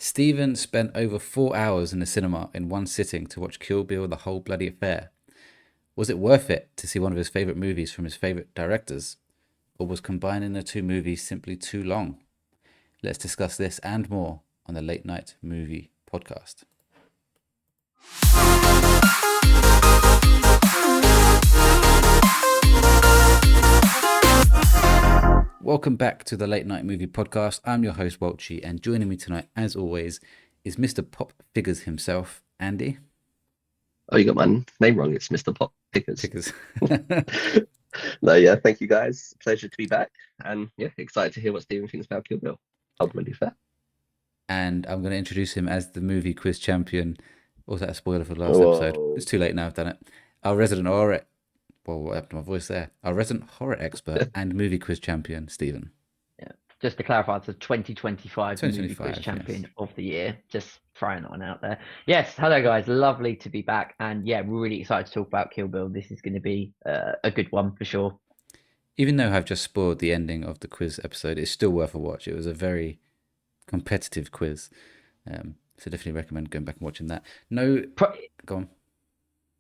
Stephen spent over 4 hours in the cinema in one sitting to watch Kill Bill the whole bloody affair. Was it worth it to see one of his favourite movies from his favourite directors? Or was combining the two movies simply too long? Let's discuss this and more on the Late Night Movie Podcast. Welcome back to the Late Night Movie Podcast. I'm your host, Welchy, and joining me tonight, as always, is Mr. Pop Figures himself, Andy. Oh, you got my name wrong. It's Mr. Pop Pickers. Figures. No, yeah, thank you guys. Pleasure to be back. And yeah, excited to hear what Stephen thinks about Kill Bill. Ultimately fair. And I'm going to introduce him as the movie quiz champion. Was that a spoiler for the last Whoa. episode? It's too late now, I've done it. Our resident horror... Well, what happened to my voice there? Our resident horror expert and movie quiz champion, Stephen. Yeah, just to clarify, it's a 2025 movie 2025, quiz champion yes. of the year. Just throwing that one out there. Yes, hello guys, lovely to be back, and yeah, we're really excited to talk about Kill Bill. This is going to be a good one for sure. Even though I've just spoiled the ending of the quiz episode, it's still worth a watch. It was a very competitive quiz. So definitely recommend going back and watching that. Go on.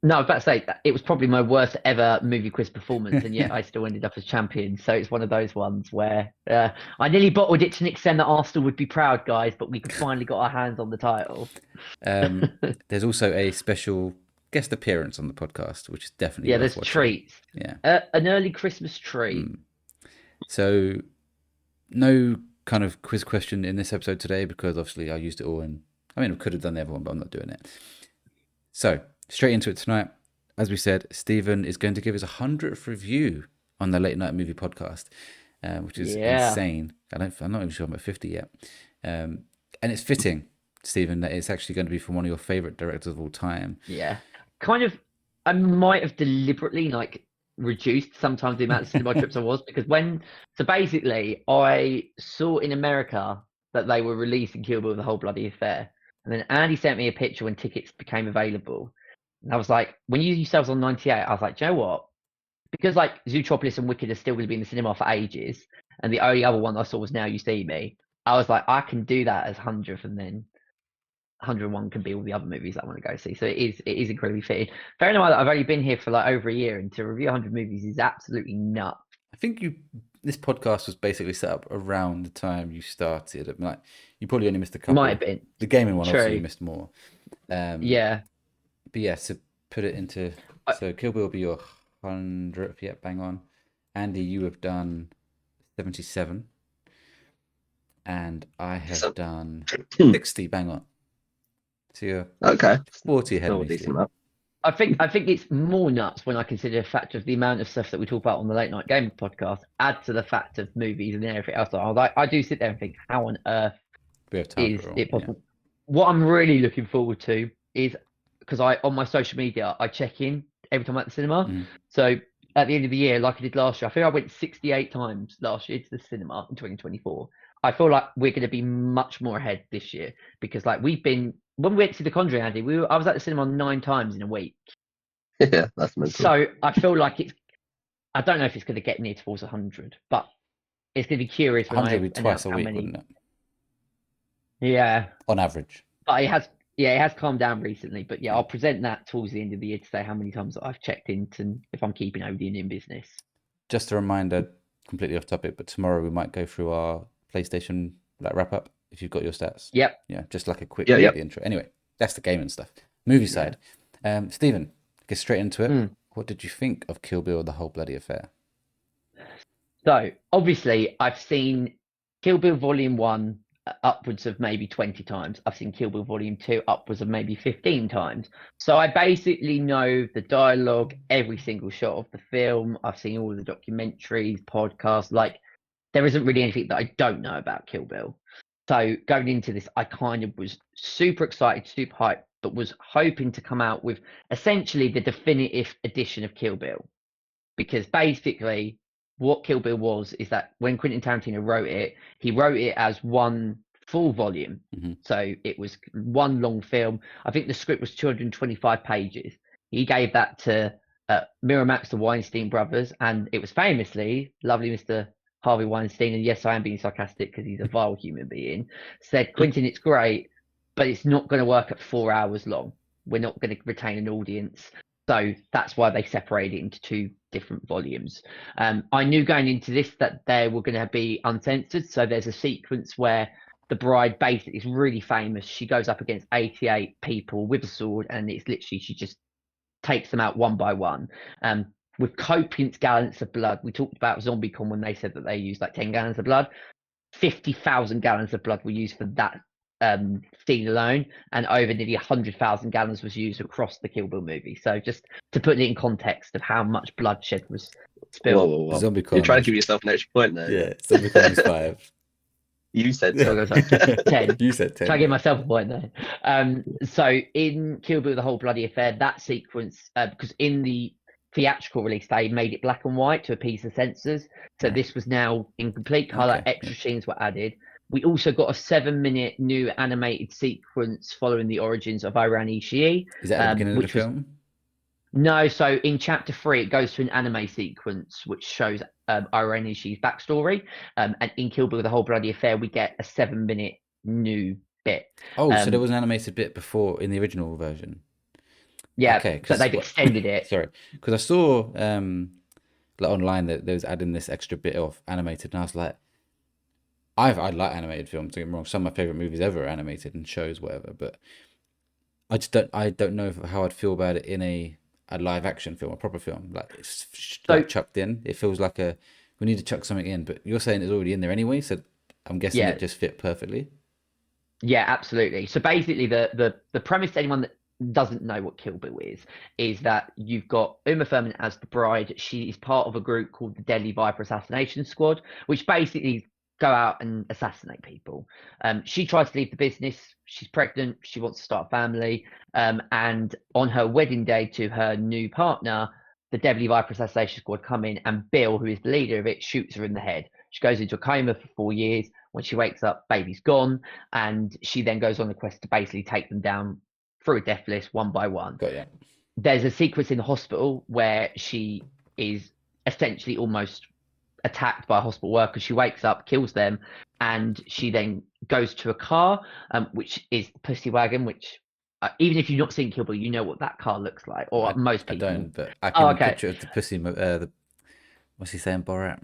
No, I was about to say that it was probably my worst ever movie quiz performance, and yet I still ended up as champion. So it's one of those ones where I nearly bottled it to an extent that Arsenal would be proud, guys, but we finally got our hands on the title. There's also a special guest appearance on the podcast, which is definitely worth there's watching. treats. Yeah, an early Christmas treat. So no kind of quiz question in this episode today because obviously I used it all, and I mean I could have done the other one, but I'm not doing it. So straight into it tonight. As we said, Stephen is going to give his 100th review on the Late Night Movie Podcast, which is insane. I'm not even sure I'm at 50 yet. And it's fitting, Stephen, that it's actually going to be from one of your favourite directors of all time. Yeah. Kind of, I might have deliberately reduced sometimes the amount of cinema trips I was, because so basically I saw in America that they were releasing Kill Bill the whole bloody affair. And then Andy sent me a picture when tickets became available. And I was like, when you said I was on 98, I was like, do you know what? Because Zootropolis and Wicked are still going to be in the cinema for ages, and the only other one I saw was Now You See Me, I was like, I can do that as 100th, and then 101 can be all the other movies I want to go see. So it is incredibly fitting. Bearing in mind that I've only been here for over a year, and to review 100 movies is absolutely nuts. I think this podcast was basically set up around the time you started. You probably only missed a couple. Might have been. The gaming one, True. obviously, you missed more. Yeah. But yeah, to put it into... So Kill Bill will be your 100th, yeah, bang on. Andy, you have done 77. And I have done 60, bang on. So you're 40 ahead of me. I think it's more nuts when I consider the fact of the amount of stuff that we talk about on the Late Night Gaming Podcast, add to the fact of movies and everything else. I do sit there and think, how on earth is it possible? Yeah. What I'm really looking forward to is, because on my social media, I check in every time I'm at the cinema. Mm. So at the end of the year, like I did last year, I think I went 68 times last year to the cinema in 2024. I feel like we're going to be much more ahead this year, because when we went to see The Conjuring, Andy, I was at the cinema 9 times in a week. Yeah, that's mental. So I feel like I don't know if it's going to get near towards 100, but it's going to be curious. 100 would be twice a week, wouldn't it? Yeah. On average. But it has calmed down recently. But yeah, I'll present that towards the end of the year to say how many times I've checked in, and if I'm keeping Odeon in business. Just a reminder, completely off topic, but tomorrow we might go through our PlayStation wrap up, if you've got your stats. Yep. Yeah, just like a quick intro. Anyway, that's the gaming stuff. Movie side. Stephen, get straight into it. What did you think of Kill Bill the whole bloody affair? So obviously I've seen Kill Bill Volume 1 upwards of maybe 20 times. I've seen Kill Bill Volume 2 upwards of maybe 15 times. So I basically know the dialogue, every single shot of the film. I've seen all the documentaries, podcasts. There isn't really anything that I don't know about Kill Bill. So going into this, I kind of was super excited, super hyped, but was hoping to come out with essentially the definitive edition of Kill Bill. Because basically what Kill Bill is that when Quentin Tarantino wrote it, he wrote it as one full volume. Mm-hmm. So it was one long film. I think the script was 225 pages. He gave that to Miramax, the Weinstein brothers, and it was famously lovely Mr. Harvey Weinstein, and yes, I am being sarcastic because he's a vile human being, said, Quentin, it's great, but it's not going to work at 4 hours long. We're not going to retain an audience. So that's why they separated it into 2 different volumes. I knew going into this that they were going to be uncensored. So there's a sequence where the bride basically is really famous. She goes up against 88 people with a sword, and it's literally, she just takes them out one by one. With copious gallons of blood. We talked about ZombieCon when they said that they used like 10 gallons of blood. 50,000 gallons of blood were used for that scene alone, and over nearly 100,000 gallons was used across the Kill Bill movie. So just to put it in context of how much bloodshed was spilled. Whoa. ZombieCon. You're trying to give yourself an extra point there. Yeah, ZombieCon was 5. You said So so. I was like, 10. You said 10. Try to give myself a point there. So in Kill Bill, The Whole Bloody Affair, that sequence, because in the theatrical release, they made it black and white to appease the censors. So Right. this was now in complete color. Okay, Extra scenes were added. We also got a 7-minute new animated sequence following the origins of Irani Ishii. Is that at the beginning of the which was- film? No, so in chapter 3, it goes to an anime sequence which shows Irani Ishii's backstory. And in Kill Bill, The Whole Bloody Affair, we get a 7-minute new bit. Oh, so there was an animated bit before in the original version. Yeah, Okay, so they've extended it. Sorry, because I saw like online that they was adding this extra bit of animated, and I was like, I like animated films. Don't get me wrong, some of my favorite movies ever are animated and shows, whatever. But I don't know how I'd feel about it in a live action film, a proper film. Like it's like chucked in. It feels like we need to chuck something in. But you're saying it's already in there anyway, so I'm guessing it just fit perfectly. Yeah, absolutely. So basically, the premise to anyone that doesn't know what Kill Bill is that you've got Uma Thurman as the bride. She is part of a group called the Deadly Viper Assassination Squad, which basically go out and assassinate people. She tries to leave the business. She's pregnant. She wants to start a family. And on her wedding day to her new partner, the Deadly Viper Assassination Squad come in, and Bill, who is the leader of it, shoots her in the head. She goes into a coma for 4 years. When she wakes up, baby's gone, and she then goes on a quest to basically take them down through a death list one by one. Got ya. There's a sequence in the hospital where she is essentially almost attacked by a hospital worker. She wakes up, kills them, and she then goes to a car, which is the Pussy Wagon, which even if you've not seen Kill Bill, you know what that car looks like, or most people. I don't, but I can okay. picture the pussy. What's he saying, Borat?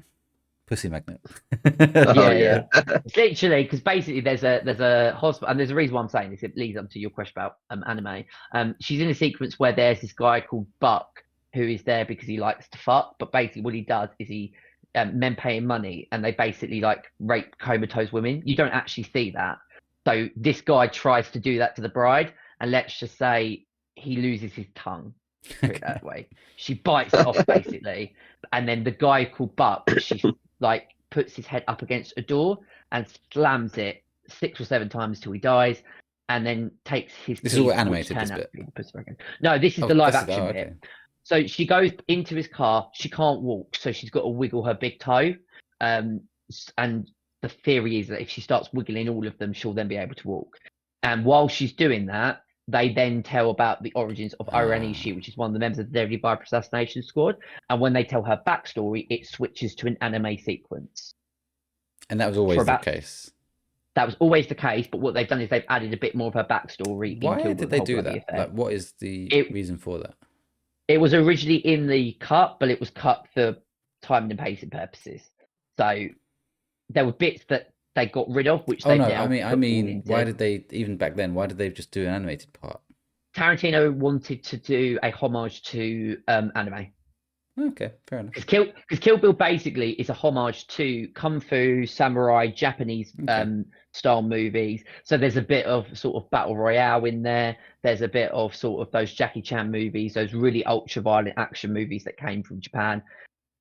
Pussy magnet. Yeah. It's literally, because basically there's a hospital, and there's a reason why I'm saying this. It leads up to your question about anime. She's in a sequence where there's this guy called Buck who is there because he likes to fuck, but basically what he does is he men pay him money, and they basically like rape comatose women. You don't actually see that. So this guy tries to do that to the bride, and let's just say he loses his tongue. Put it that way. She bites it off basically, and then the guy called Buck, she like puts his head up against a door and slams it 6 or 7 times till he dies, and then takes his. This is all animated. This bit. No, this is the live action okay. bit. So she goes into his car. She can't walk, so she's got to wiggle her big toe. And the theory is that if she starts wiggling all of them, she'll then be able to walk. And while she's doing that, they then tell about the origins of Irani Ishii, which is one of the members of the Deadly Viper Assassination Squad. And when they tell her backstory, it switches to an anime sequence. And that was always the case. That was always the case, but what they've done is they've added a bit more of her backstory. Why did they do that? Like, what is the reason for that? It was originally in the cut, but it was cut for timing and pacing purposes. So there were bits that they got rid of, which they now. I mean, why did they even back then? Why did they just do an animated part? Tarantino wanted to do a homage to anime. Okay, fair enough. Because Kill Bill basically is a homage to kung fu, samurai, Japanese style movies. So there's a bit of sort of battle royale in there. There's a bit of sort of those Jackie Chan movies, those really ultra violent action movies that came from Japan.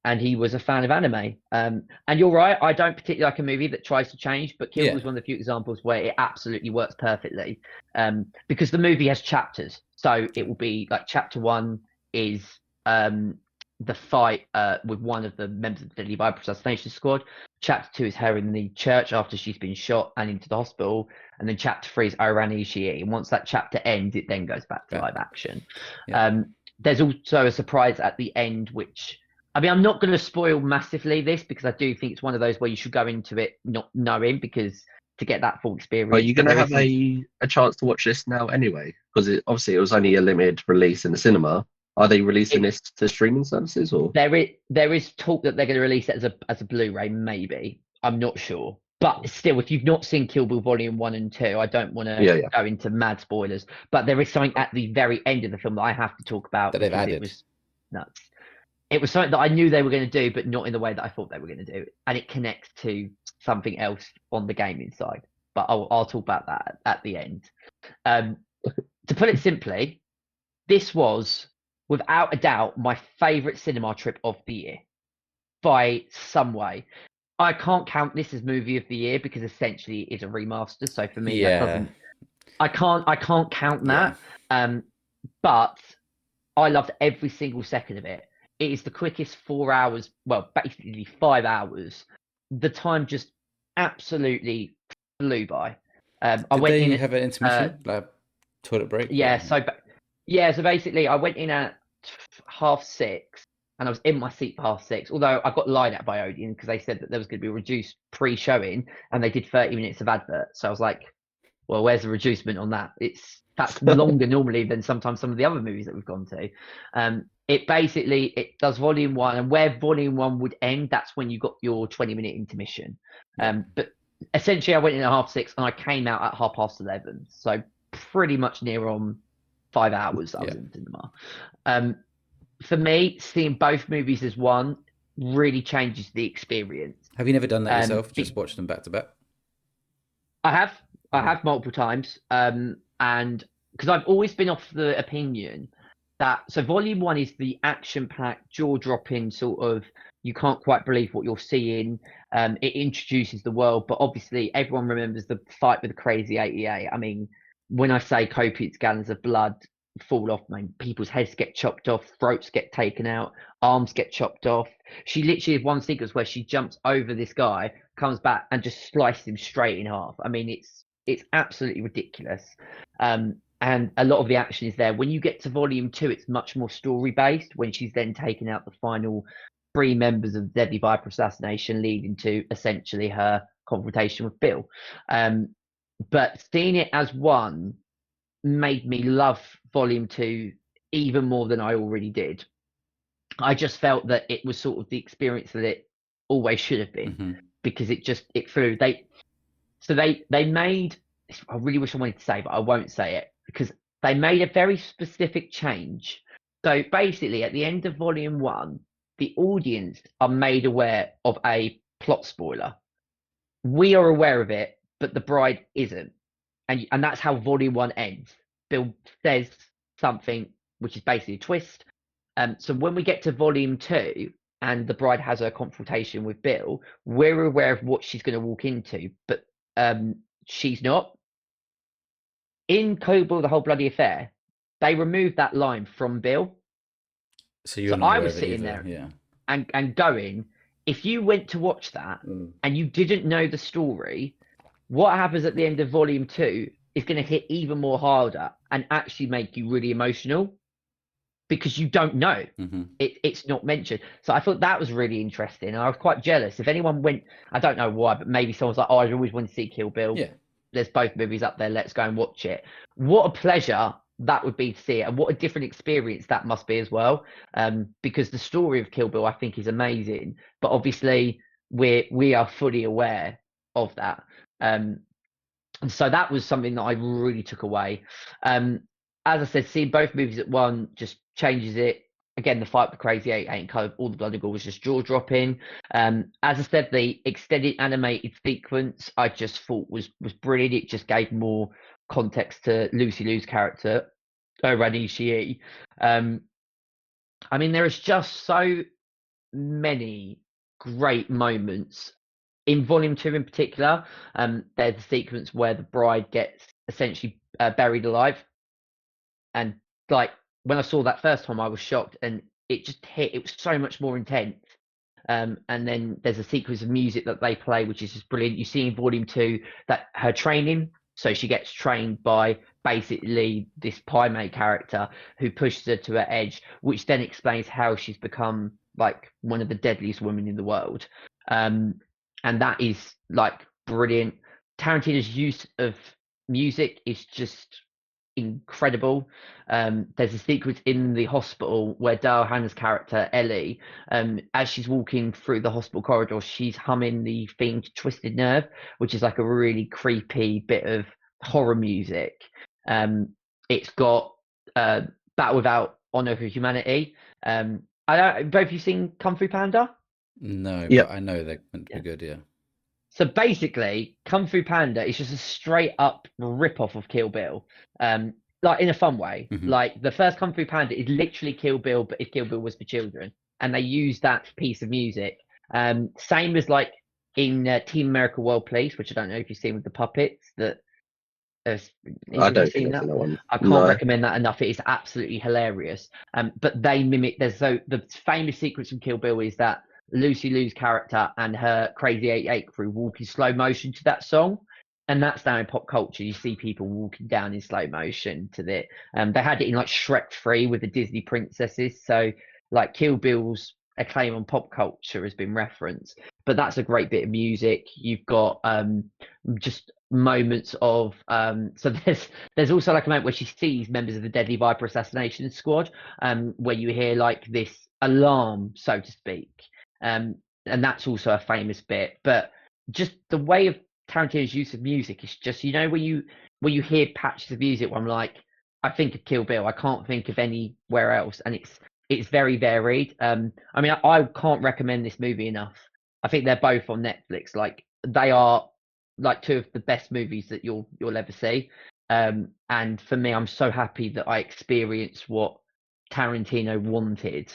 And he was a fan of anime. And you're right, I don't particularly like a movie that tries to change, but Kill Bill is one of the few examples where it absolutely works perfectly. Because the movie has chapters. So it will be like chapter 1 is the fight with one of the members of the Deadly Viper Assassination Squad. Chapter 2 is her in the church after she's been shot and into the hospital. And then chapter 3 is Irani Ishii. And once that chapter ends, it then goes back to live action. There's also a surprise at the end, which I mean, I'm not going to spoil massively this because I do think it's one of those where you should go into it not knowing, because to get that full experience. Are you But going to there is have a chance to watch this now anyway? Because obviously it was only a limited release in the cinema. Are they releasing this to streaming services or? there is talk that they're going to release it as a Blu-ray, maybe. I'm not sure. But still, if you've not seen Kill Bill Volume 1 and 2, I don't want to Yeah. go into mad spoilers. But there is something at the very end of the film that I have to talk about That they've because added. it was nuts. It was something that I knew they were going to do, but not in the way that I thought they were going to do. And it connects to something else on the gaming side. But I'll talk about that at the end. To put it simply, this was, without a doubt, my favourite cinema trip of the year by some way. I can't count this as movie of the year because essentially it's a remaster. So for me, that doesn't. I can't count that. But I loved every single second of it. It is the quickest 4 hours. Well, basically 5 hours. The time just absolutely flew by. I Did went they in. have an intermission, like toilet break? Yeah. So basically, I went in at 6:30, and I was in my seat for 6:30. Although I got lied at by Odeon because they said that there was going to be a reduced pre-showing, and they did 30 minutes of advert. So I was like, well, where's the reducement on that? That's longer normally than sometimes some of the other movies that we've gone to. It does volume 1, and where volume 1 would end, that's when you got your 20-minute intermission. But essentially, I went in at 6:30 and I came out at 11:30. So pretty much near on 5 hours I was in cinema. For me, seeing both movies as one really changes the experience. Have you never done that yourself? Just watch them back to back? I have multiple times. And because I've always been off the opinion that volume 1 is the action-packed, jaw-dropping sort of, you can't quite believe what you're seeing. It introduces the world, but obviously everyone remembers the fight with the Crazy 88. I mean, when I say copious gallons of blood fall off, man, people's heads get chopped off, throats get taken out, arms get chopped off. She literally has one sequence where she jumps over this guy, comes back and just slices him straight in half. I mean, it's absolutely ridiculous. And a lot of the action is there. When you get to volume 2, it's much more story based, when she's then taking out the final 3 members of the Deadly Viper assassination, leading to essentially her confrontation with Bill. But seeing it as one made me love volume 2 even more than I already did. I just felt that it was sort of the experience that it always should have been, because it flew. They made, I really wish I wanted to say, but I won't say it, because they made a very specific change. So basically, at the end of volume 1, the audience are made aware of a plot spoiler. We are aware of it, but the bride isn't. And that's how volume 1 ends. Bill says something which is basically a twist. So when we get to volume 2 and the bride has her confrontation with Bill, we're aware of what she's going to walk into, but she's not. In Coble, the Whole Bloody Affair, they removed that line from Bill. So you're not I aware was of it sitting either, there yeah. and going, if you went to watch that and you didn't know the story, what happens at the end of volume 2 is going to hit even more harder and actually make you really emotional, because you don't know. It's not mentioned. So I thought that was really interesting. And I was quite jealous. If anyone went, I don't know why, but maybe someone's like, oh, I always wanted to see Kill Bill. Yeah. There's both movies up there. Let's go and watch it. What a pleasure that would be to see it. And what a different experience that must be as well. Because the story of Kill Bill, I think, is amazing. But obviously, we are fully aware of that. And so that was something that I really took away. As I said, seeing both movies at one just changes it. Again, the fight with Crazy 8 and all the blood and gore was just jaw dropping. As I said, the extended animated sequence I just thought was brilliant. It just gave more context to Lucy Liu's character, Ranishi. I mean, there is just so many great moments in volume 2 in particular. There's a sequence where the bride gets essentially buried alive, and like when I saw that first time I was shocked, and it just hit. It was so much more intense. And then there's a sequence of music that they play which is just brilliant. You see in volume 2 that her training, so she gets trained by basically this Pai Mei character who pushes her to her edge, which then explains how she's become like one of the deadliest women in the world. And that is like brilliant. Tarantino's use of music is just incredible. There's a sequence in the hospital where Daryl Hannah's character Ellie, as she's walking through the hospital corridor, she's humming the theme to Twisted Nerve, which is like a really creepy bit of horror music. It's got Battle Without Honor for Humanity. I don't. Both you seen Kung Fu Panda? No, Yep. but I know they're meant to be good. Yeah. So basically, Kung Fu Panda is just a straight up rip off of Kill Bill, like in a fun way. Mhm. Like the first Kung Fu Panda is literally Kill Bill, but if Kill Bill was for children, and they use that piece of music. Same as like in Team America World Police, which I don't know if you've seen with the puppets. That have I you don't seen think I've that? seen that one. I can't No. recommend that enough. It is absolutely hilarious. But they mimic. There's the famous sequence from Kill Bill is that Lucy Liu's character and her Crazy 88 crew walk in slow motion to that song. And that's now in pop culture. You see people walking down in slow motion to it. They had it in like Shrek 3 with the Disney princesses. So like Kill Bill's acclaim on pop culture has been referenced. But that's a great bit of music. You've got just moments of so there's also like a moment where she sees members of the Deadly Viper assassination squad, where you hear like this alarm, so to speak. And that's also a famous bit. But just the way of Tarantino's use of music is just, when you hear patches of music where I'm like, I think of Kill Bill, I can't think of anywhere else, and it's very varied. I mean, I can't recommend this movie enough. I think they're both on Netflix. Like they are like two of the best movies that you'll ever see. And for me, I'm so happy that I experienced what Tarantino wanted.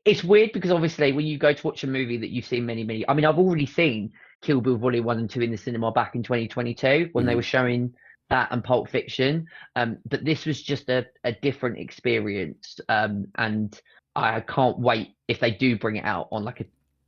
It's weird because obviously when you go to watch a movie that you've seen many, I mean, I've already seen Kill Bill Volume 1 and 2 in the cinema back in 2022 when they were showing that and Pulp Fiction. But this was just a different experience. And I can't wait if they do bring it out on like a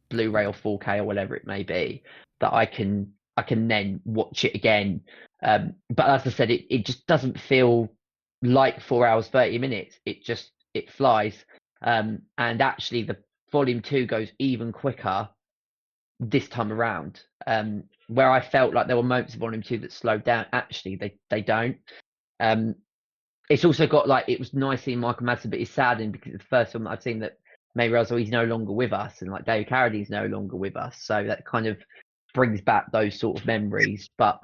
Blu-ray or 4K or whatever it may be, that I can then watch it again. But as I said, it just doesn't feel like 4 hours 30 minutes. It flies. And actually the volume 2 goes even quicker this time around. Where I felt like there were moments of volume 2 that slowed down, actually they don't. It's also got like, it was nice seeing Michael Madsen, but it's saddening because it's the first film that I've seen that May Russell, he's no longer with us, and like Dave Carradine's no longer with us, so that kind of brings back those sort of memories. But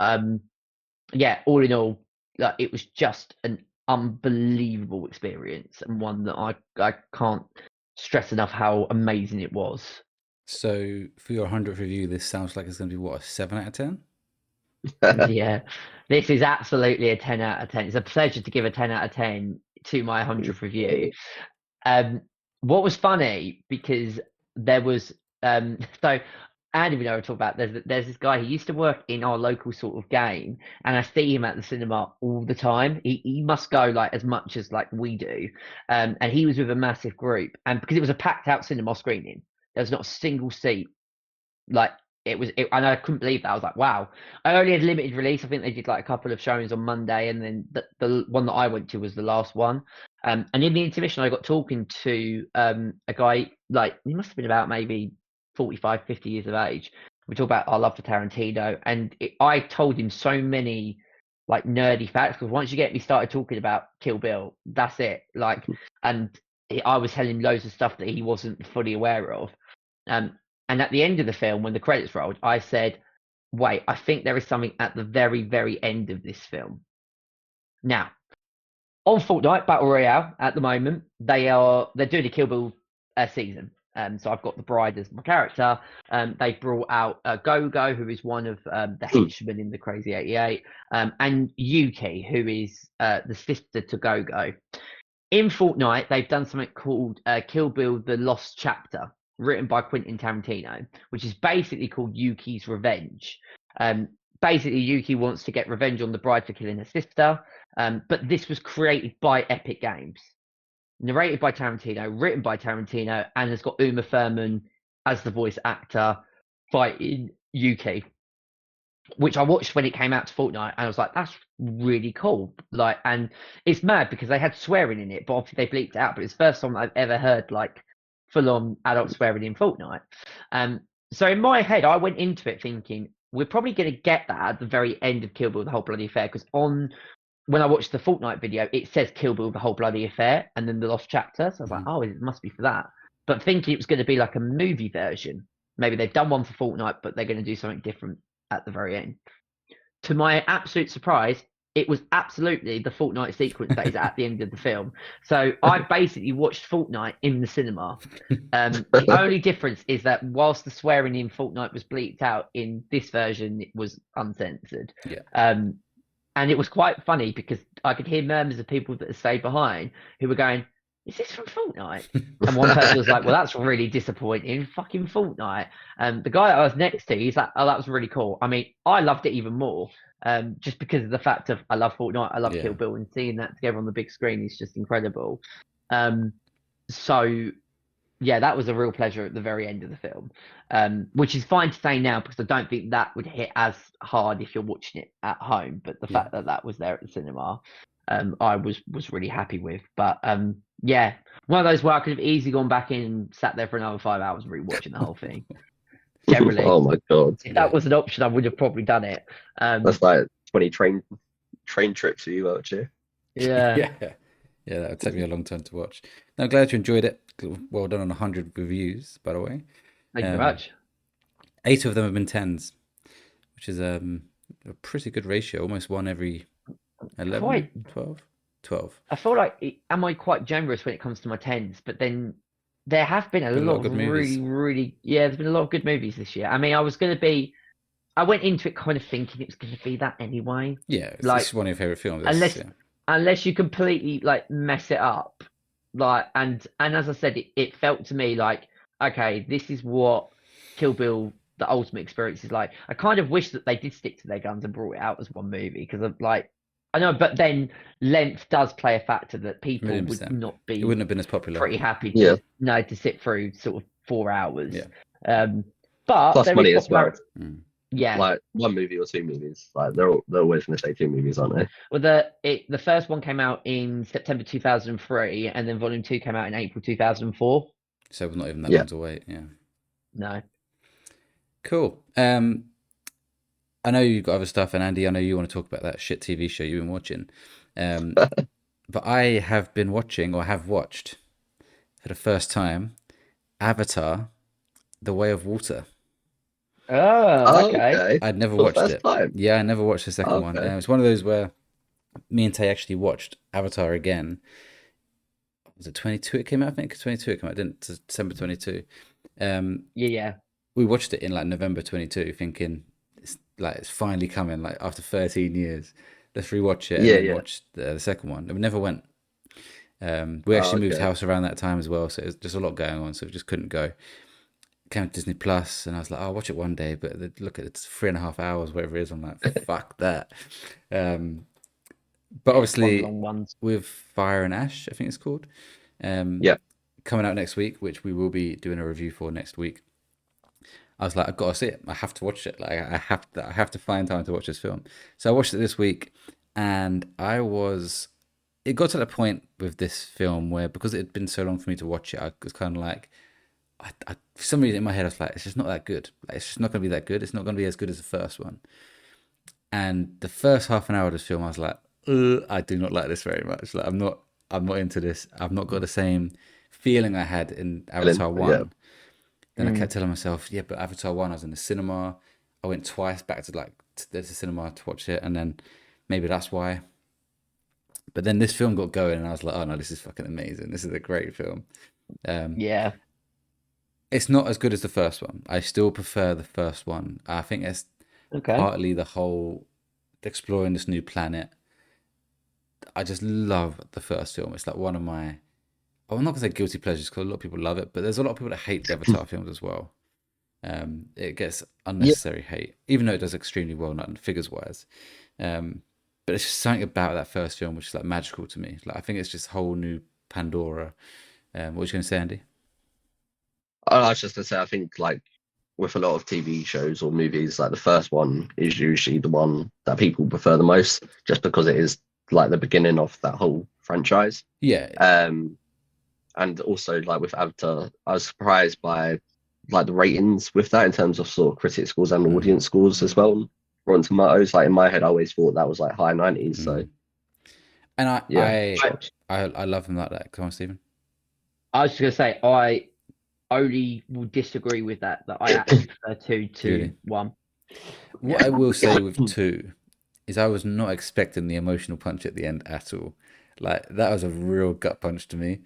yeah, all in all, like it was just an unbelievable experience, and one that I can't stress enough how amazing it was. So for your 100th review, this sounds like it's going to be what, a 7 out of 10? Yeah, this is absolutely a 10 out of 10. It's a pleasure to give a 10 out of 10 to my 100th review. What was funny, because there was so Andy, we know what I talk about. There's this guy, he used to work in our local sort of game, and I see him at the cinema all the time. He must go like as much as like we do. And he was with a massive group, and because it was a packed out cinema screening, there was not a single seat. Like and I couldn't believe that. I was like, wow. I only had limited release. I think they did like a couple of showings on Monday, and then the one that I went to was the last one. And in the intermission, I got talking to a guy, like he must have been about maybe 45, 50 years of age. We talk about our love for Tarantino, and I told him so many like nerdy facts, because once you get me started talking about Kill Bill, that's it. Like, and I was telling him loads of stuff that he wasn't fully aware of. And at the end of the film, when the credits rolled, I said, wait, I think there is something at the very, very end of this film. Now, on Fortnite Battle Royale at the moment, they're doing a Kill Bill season. So I've got the bride as my character. They brought out Go-Go, who is one of the henchmen in the Crazy 88, and Yuki, who is the sister to Go-Go. In Fortnite, they've done something called Kill Bill: The Lost Chapter, written by Quentin Tarantino, which is basically called Yuki's Revenge. Basically, Yuki wants to get revenge on the bride for killing her sister, but this was created by Epic Games, narrated by Tarantino, written by Tarantino, and has got Uma Thurman as the voice actor fighting Yuki, which I watched when it came out to Fortnite, and I was like, that's really cool. Like, and it's mad because they had swearing in it, but obviously they bleeped it out. But it's the first time I've ever heard like full-on adult swearing in Fortnite. So in my head, I went into it thinking we're probably going to get that at the very end of Kill Bill: The Whole Bloody Affair, because when I watched the Fortnite video, it says Kill Bill: The Whole Bloody Affair and then the lost chapter. So I was like, oh, it must be for that. But thinking it was going to be like a movie version. Maybe they've done one for Fortnite, but they're going to do something different at the very end. To my absolute surprise, it was absolutely the Fortnite sequence that is at the end of the film. So I basically watched Fortnite in the cinema. The only difference is that whilst the swearing in Fortnite was bleeped out, in this version it was uncensored. Yeah. And it was quite funny because I could hear murmurs of people that had stayed behind who were going, is this from Fortnite? And one person was like, well, that's really disappointing. Fucking Fortnite. The guy that I was next to, he's like, oh, that was really cool. I mean, I loved it even more, just because of the fact of I love Fortnite, I love Kill Bill, and seeing that together on the big screen is just incredible. So, yeah, that was a real pleasure at the very end of the film, which is fine to say now because I don't think that would hit as hard if you're watching it at home. But the fact that that was there at the cinema, I was really happy with. But yeah, one of those where I could have easily gone back in and sat there for another 5 hours rewatching the whole thing. Generally, oh my god, if that was an option, I would have probably done it. That's like 20 train trips for you, Welchy. Yeah. Yeah, that would take me a long time to watch. Now, I'm glad you enjoyed it. Well done on 100 reviews, by the way. Thank you very much. 8 of them have been 10s, which is a pretty good ratio. Almost one every 11, 12. I feel like, am I quite generous when it comes to my 10s? But then there have been a lot of really, there's been a lot of good movies this year. I mean, I went into it kind of thinking it was going to be that anyway. Yeah, it's like one of your favorite films. Unless you completely like mess it up, like and as I said, it felt to me like, okay, this is what Kill Bill: The Ultimate Experience is like. I kind of wish that they did stick to their guns and brought it out as one movie because of like, I know, but then length does play a factor that people 100%. would not be. It wouldn't have been as popular. Pretty happy to sit through sort of 4 hours. Yeah. But plus money as well. Yeah, like 1 movie or 2 movies. Like they're always going to say 2 movies, aren't they? Well, the first one came out in September 2003, and then Volume 2 came out in April 2004. So we're not even that long to wait. Yeah. No. Cool. I know you've got other stuff, and Andy, I know you want to talk about that shit TV show you've been watching. But I have been watching, or have watched, for the first time, Avatar: The Way of Water. Oh, okay. I'd never watched it. Time. Yeah, I never watched the second one. It was one of those where me and Tay actually watched Avatar again. Was it 22 it came out? I think 22 it came out, didn't it? December 22. Yeah. We watched it in like November 22, thinking it's finally coming, like after 13 years. Let's rewatch it and then watch the second one. And we never went. We actually moved house around that time as well, so it was just a lot going on, so we just couldn't go. Came to Disney Plus, and I was like, I'll watch it one day, but look at it's 3.5 hours, whatever it is. I'm like, fuck that. But obviously, with Fire and Ash, I think it's called. Coming out next week, which we will be doing a review for next week. I was like, I've got to see it. I have to watch it. Like, I have to find time to watch this film. So I watched it this week, and it got to the point with this film where, because it had been so long for me to watch it, I was kind of like, for some reason in my head, I was like, it's just not that good. Like, it's just not going to be that good. It's not going to be as good as the first one. And the first half an hour of this film, I was like, I do not like this very much. Like, I'm not into this. I've not got the same feeling I had in Avatar 1. Yeah. Then I kept telling myself, but Avatar 1, I was in the cinema. I went twice back to the cinema to watch it, and then maybe that's why. But then this film got going, and I was like, oh no, this is fucking amazing. This is a great film. It's not as good as the first one. I still prefer the first one. I think it's partly the whole exploring this new planet. I just love the first film. It's like one of my, I'm not going to say guilty pleasures because a lot of people love it, but there's a lot of people that hate the Avatar films as well. It gets unnecessary hate, even though it does extremely well, not figures-wise. But it's just something about that first film which is like magical to me. Like, I think it's just a whole new Pandora. What were you going to say, Andy? I was just going to say, I think like with a lot of TV shows or movies, like the first one is usually the one that people prefer the most, just because it is like the beginning of that whole franchise. Yeah. And also, like with Avatar, I was surprised by like the ratings with that in terms of sort of critic scores and audience scores as well. Rotten Tomatoes, like in my head, I always thought that was like high 90s. So And yeah, I love him like that. Come on, Stephen. I was just gonna say I only will disagree with that. That I actually prefer 2 to Really? 1. What I will say with 2 is I was not expecting the emotional punch at the end at all. Like that was a real gut punch to me,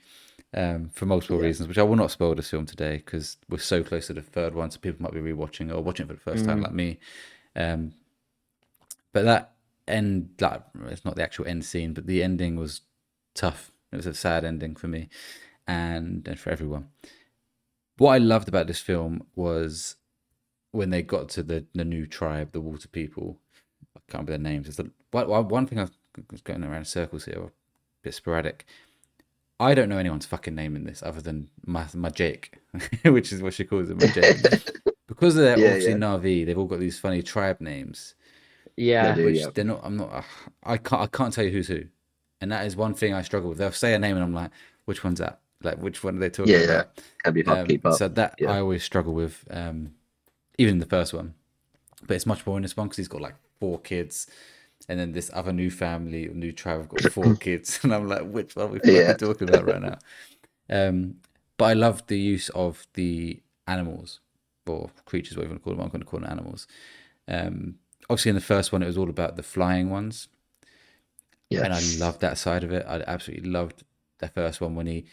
for multiple reasons, which I will not spoil this film today because we're so close to the third one, so people might be rewatching or watching it for the first time, like me. But that end, like it's not the actual end scene, but the ending was tough. It was a sad ending for me and for everyone. What I loved about this film was when they got to the new tribe, the water people. I can't remember their names. It's one thing I was going around in circles here, a bit sporadic. I don't know anyone's fucking name in this other than my Jake, which is what she calls him, my Jake. Because they're obviously Na'vi, they've all got these funny tribe names. Yeah, do, which they're not. I'm not. I can't tell you who's who, and that is one thing I struggle with. They'll say a name, and I'm like, which one's that? Like, which one are they talking about? Can be hard to keep up. So that I always struggle with, even in the first one. But it's much more in this one because he's got like 4 kids, and then this other new family, new tribe, have got 4 kids, and I'm like, which one are we fucking talking about right now? But I love the use of the animals or creatures, whatever you want to call them. I'm going to call them animals. Obviously, in the first one, it was all about the flying ones, and I loved that side of it. I absolutely loved the first one when he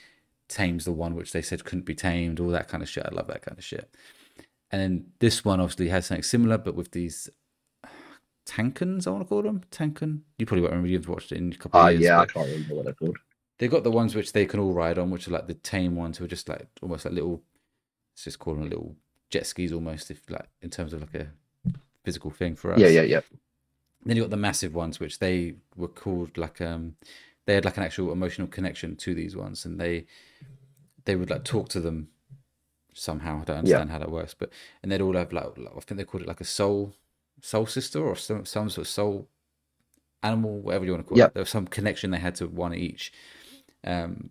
tames the one which they said couldn't be tamed, all that kind of shit. I love that kind of shit. And then this one obviously has something similar, but with these Tankans, I want to call them. Tankan. You probably won't remember. You've watched it in a couple of years. Yeah, I can't remember what they're called. They've got the ones which they can all ride on, which are like the tame ones who are just like almost like little, let's just call them little jet skis almost, if like in terms of like a physical thing for us. Yeah. Then you got the massive ones, which they were called like they had like an actual emotional connection to these ones, and they would like talk to them somehow. I don't understand how that works, but and they'd all have like I think they called it like a soul sister or some sort of soul animal, whatever you want to call it. There was some connection they had to one each, and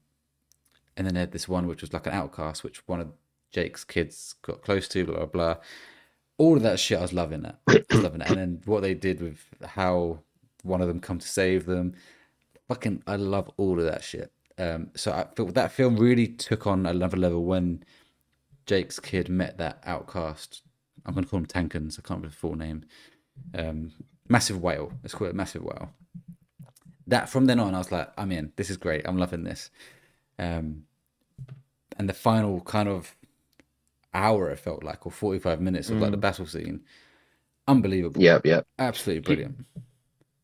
then they had this one which was like an outcast, which one of Jake's kids got close to. Blah blah blah. All of that shit, I was loving that. And then what they did with how one of them come to save them, I love all of that shit. So I feel that film really took on another level when Jake's kid met that outcast. I'm going to call him Tankans. I can't remember the full name. Massive whale. Let's call it Massive Whale. That from then on, I was like, I'm in. This is great. I'm loving this. And the final kind of hour, it felt like, or 45 minutes of like the battle scene, unbelievable. Yeah. Absolutely brilliant.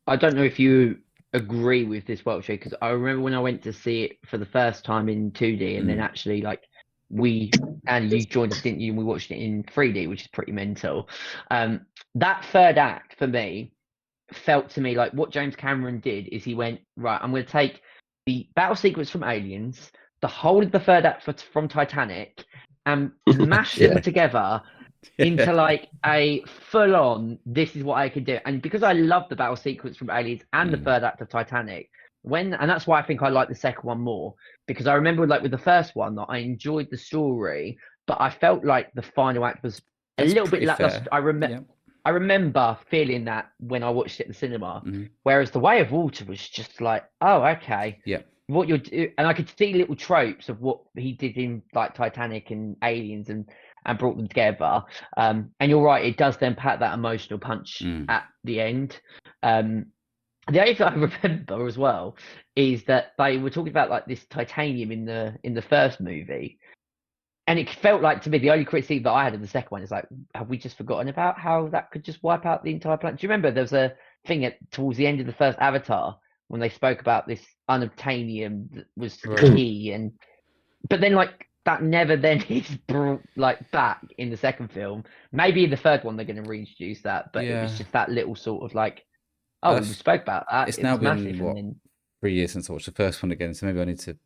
I don't know if you agree with this Welchy, because I remember when I went to see it for the first time in 2D, and then actually like and you joined us, didn't you? And we watched it in 3D, which is pretty mental. That third act for me felt to me like what James Cameron did is he went, right, I'm going to take the battle sequence from Aliens, the whole of the third act from Titanic, and mash them together into like a full-on, this is what I can do. And because I love the battle sequence from Aliens and the third act of Titanic, and that's why I think I like the second one more, because I remember like with the first one that I enjoyed the story, but I felt like the final act was a little bit lackluster. I remember feeling that when I watched it at the cinema, whereas The Way of Water was just like, oh, okay. Yeah. What you're doing, and I could see little tropes of what he did in like Titanic and Aliens and brought them together. And you're right, it does then pack that emotional punch at the end. The only thing I remember as well is that they were talking about like this titanium in the first movie. And it felt like to me, the only criticism that I had of the second one is like, have we just forgotten about how that could just wipe out the entire planet? Do you remember there was a thing towards the end of the first Avatar when they spoke about this unobtainium that was key, but then like that never then is brought like back in the second film. Maybe in the third one they're going to reintroduce that, but it was just that little sort of like, oh, we spoke about that. It's now been 3 years since I watched the first one again, so maybe I need to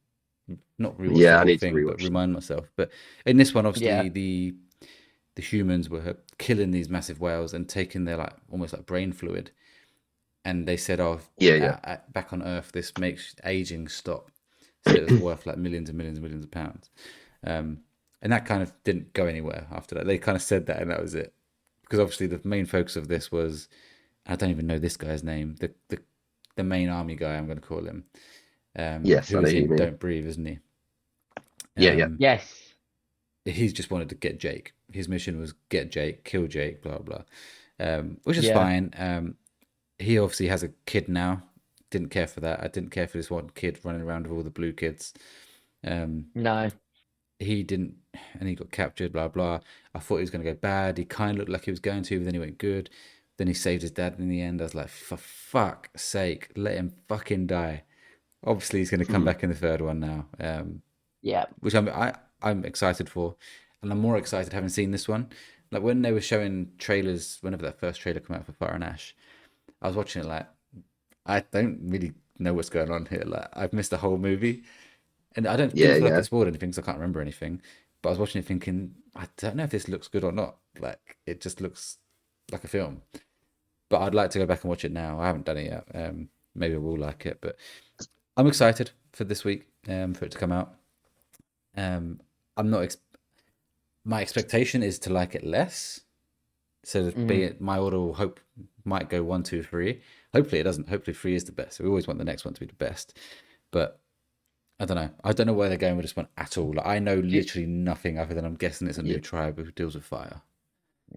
not rewatch the whole thing, but remind myself. But in this one, obviously, the humans were killing these massive whales and taking their like almost like brain fluid, and they said, "Oh, back on Earth, this makes aging stop." said it was worth like millions and millions and millions of pounds. And that kind of didn't go anywhere after that. They kind of said that, and that was it. Because obviously the main focus of this was, I don't even know this guy's name, the main army guy, I'm going to call him, Yes, I know who's who you in mean. Don't Breathe, isn't he? Yeah. Yes. He's just wanted to get Jake. His mission was get Jake, kill Jake, blah blah, which is Yeah. fine. He obviously has a kid now. Didn't care for that. I didn't care for this one kid running around with all the blue kids. No. He didn't, and he got captured, blah blah. I thought he was going to go bad. He kind of looked like he was going to, but then he went good. Then he saved his dad in the end. I was like, for fuck's sake, let him fucking die. Obviously, he's going to come back in the third one now, Yeah. which I'm excited for, and I'm more excited having seen this one. Like when they were showing trailers, whenever that first trailer came out for Fire and Ash, I was watching it like, I don't really know what's going on here. Like I've missed the whole movie. And I didn't feel like Yeah. it spoiled anything because I can't remember anything. But I was watching it thinking, I don't know if this looks good or not. Like, it just looks like a film. But I'd like to go back and watch it now. I haven't done it yet. Maybe I will like it. But I'm excited for this week for it to come out. I'm not. My expectation is to like it less. So my order will hope might go 1, 2, 3. Hopefully it doesn't. Hopefully 3 is the best. We always want the next one to be the best. But I don't know. I don't know where they're going with this one at all. Like, I know literally nothing other than I'm guessing it's a new tribe who deals with fire.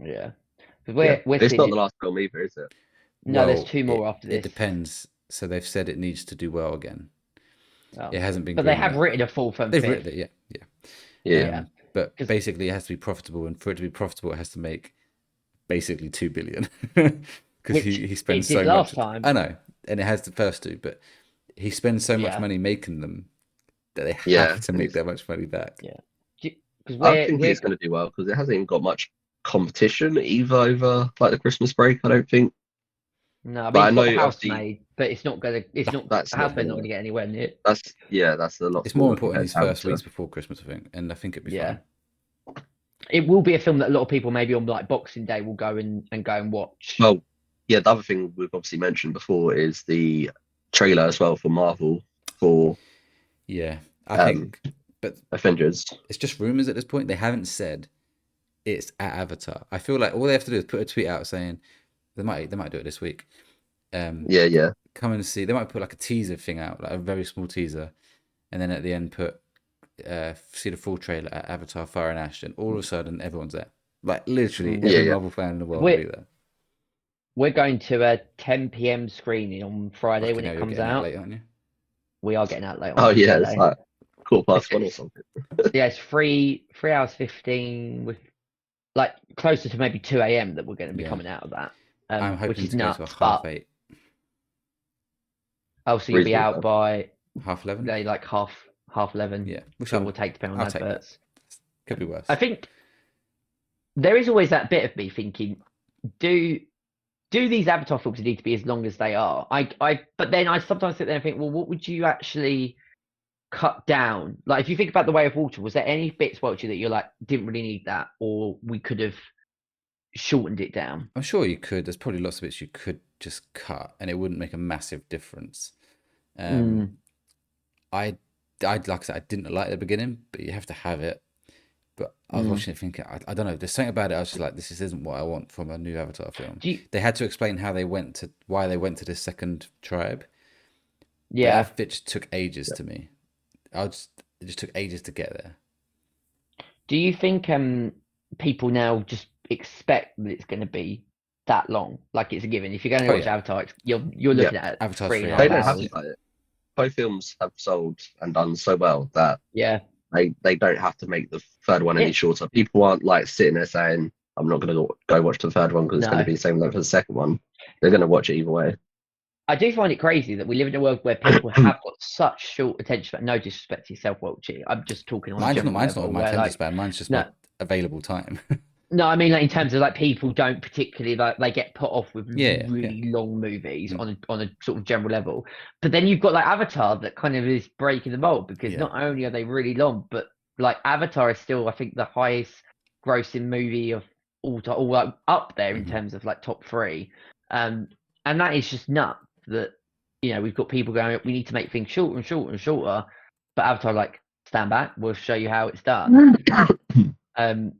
Yeah. We're We're it's not seeing the last film either, is it? No, there's Well, 2 more after this. It depends. So they've said it needs to do well again. Oh. It hasn't been. But they have greenlit. written a 4th and 5th. They've written it, Yeah. But basically, it has to be profitable, and for it to be profitable, it has to make basically 2 billion because he spends it did so last much. time. I know, and it has the first 2, but he spends so much money making them that they have to make that much money back. Yeah, because I think it's going to do well because it hasn't even got much competition either over like the Christmas break. I don't think. No, I mean, But I it's know got obviously Housemaid, but it's not gonna. It's not. that's not Housemaid's not gonna- gonna get anywhere near. That's a lot. It's more smaller important compared these to first Avatar. weeks before Christmas, I think, and I think it'd be fun. It will be a film that a lot of people maybe on like Boxing Day will go and watch. Well, yeah. The other thing we've obviously mentioned before is the trailer as well for Marvel for Yeah, I think, but Avengers. it's just rumors at this point. They haven't said it's at Avatar. I feel like all they have to do is put a tweet out saying they might do it this week. Yeah. Come and see. They might put like a teaser thing out, like a very small teaser, and then at the end put see the full trailer at Avatar Fire and Ash, and all of a sudden everyone's there. Like literally every Marvel fan in the world will be there. We're going to a 10 p.m. screening on Friday when it comes out. Late, aren't you? We are getting out late. Oh yeah, it's like 1:15 or something. Yeah, it's 3 hours 15 with like closer to maybe 2 a.m. that we're going to be coming out of that. I'm hoping which is to nuts, go to a 8:30. Oh, so you'll be out by 11:30. They like half 11. Yeah, which I will take depending on adverts. Could be worse. I think there is always that bit of me thinking, do these Avatar films need to be as long as they are? But then I sometimes sit there and think, well, what would you actually cut down? Like if you think about The Way of Water, was there any bits, Welchy, that you're like didn't really need that, or we could have shortened it down? I'm sure you could. There's probably lots of bits you could just cut, and it wouldn't make a massive difference. Like I said, I didn't like the beginning, but you have to have it. But I was watching it thinking, I don't know, there's something about it. I was just like, this isn't what I want from a new Avatar film. They had to explain why they went to this second tribe. Yeah, that just took ages to me. It just took ages to get there. Do you think people now just expect that it's going to be that long? Like it's a given. If you're going to watch Avatar, you're looking at Avatar 3.5 They don't hours. have to like it. Both films have sold and done so well that they don't have to make the third one any shorter. People aren't like sitting there saying, I'm not going to go watch the third one because it's going to be the same length as the second one. They're going to watch it either way. I do find it crazy that we live in a world where people have got such short attention span. No disrespect to yourself, Welchy. I'm just talking on mine's not my attention span. Mine's just not available time. No, I mean like in terms of like people don't particularly like they get put off with really long movies on a sort of general level. But then you've got like Avatar that kind of is breaking the mold because not only are they really long, but like Avatar is still I think the highest grossing movie of all like up there in terms of like top 3. And that is just nuts that we've got people going, we need to make things shorter and shorter and shorter. but Avatar like, stand back, we'll show you how it's done. And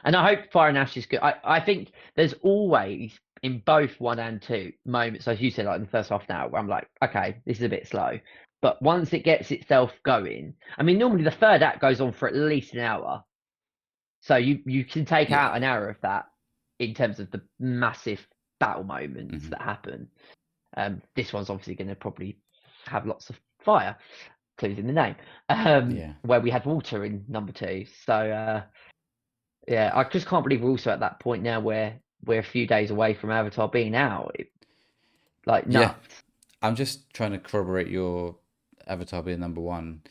I hope Fire and Ash is good. I think there's always, in both 1 and 2, moments, as you said, like in the first half an hour, where I'm like, okay, this is a bit slow. But once it gets itself going, I mean, normally the third act goes on for at least an hour. So you can take out an hour of that in terms of the massive battle moments that happen. This one's obviously going to probably have lots of fire, clues in the name, where we had water in number 2. So, yeah, I just can't believe we're also at that point now where we're a few days away from Avatar being out. Nuts. Yeah. I'm just trying to corroborate your Avatar being number 1.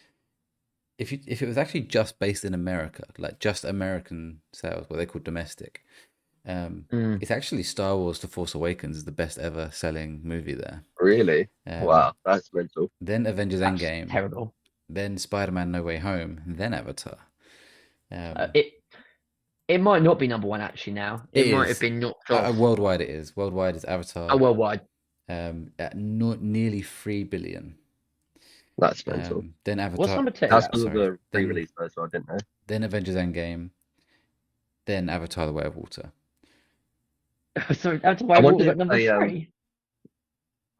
If it was actually just based in America, like just American sales, what they call domestic, it's actually Star Wars: The Force Awakens is the best ever selling movie there. Really? Wow, that's mental. Then Avengers Endgame. Terrible. Then Spider-Man: No Way Home. Then Avatar. It might not be number 1 actually now. It might have been knocked off. Worldwide it is. Worldwide is Avatar. Oh, worldwide. At nearly 3 billion. That's mental. Then Avatar. What's number 2? That's the re-release though, so I didn't know. Then Avengers Endgame. Then Avatar: The Way of Water. Sorry, Avatar: The Way of Water got number 3.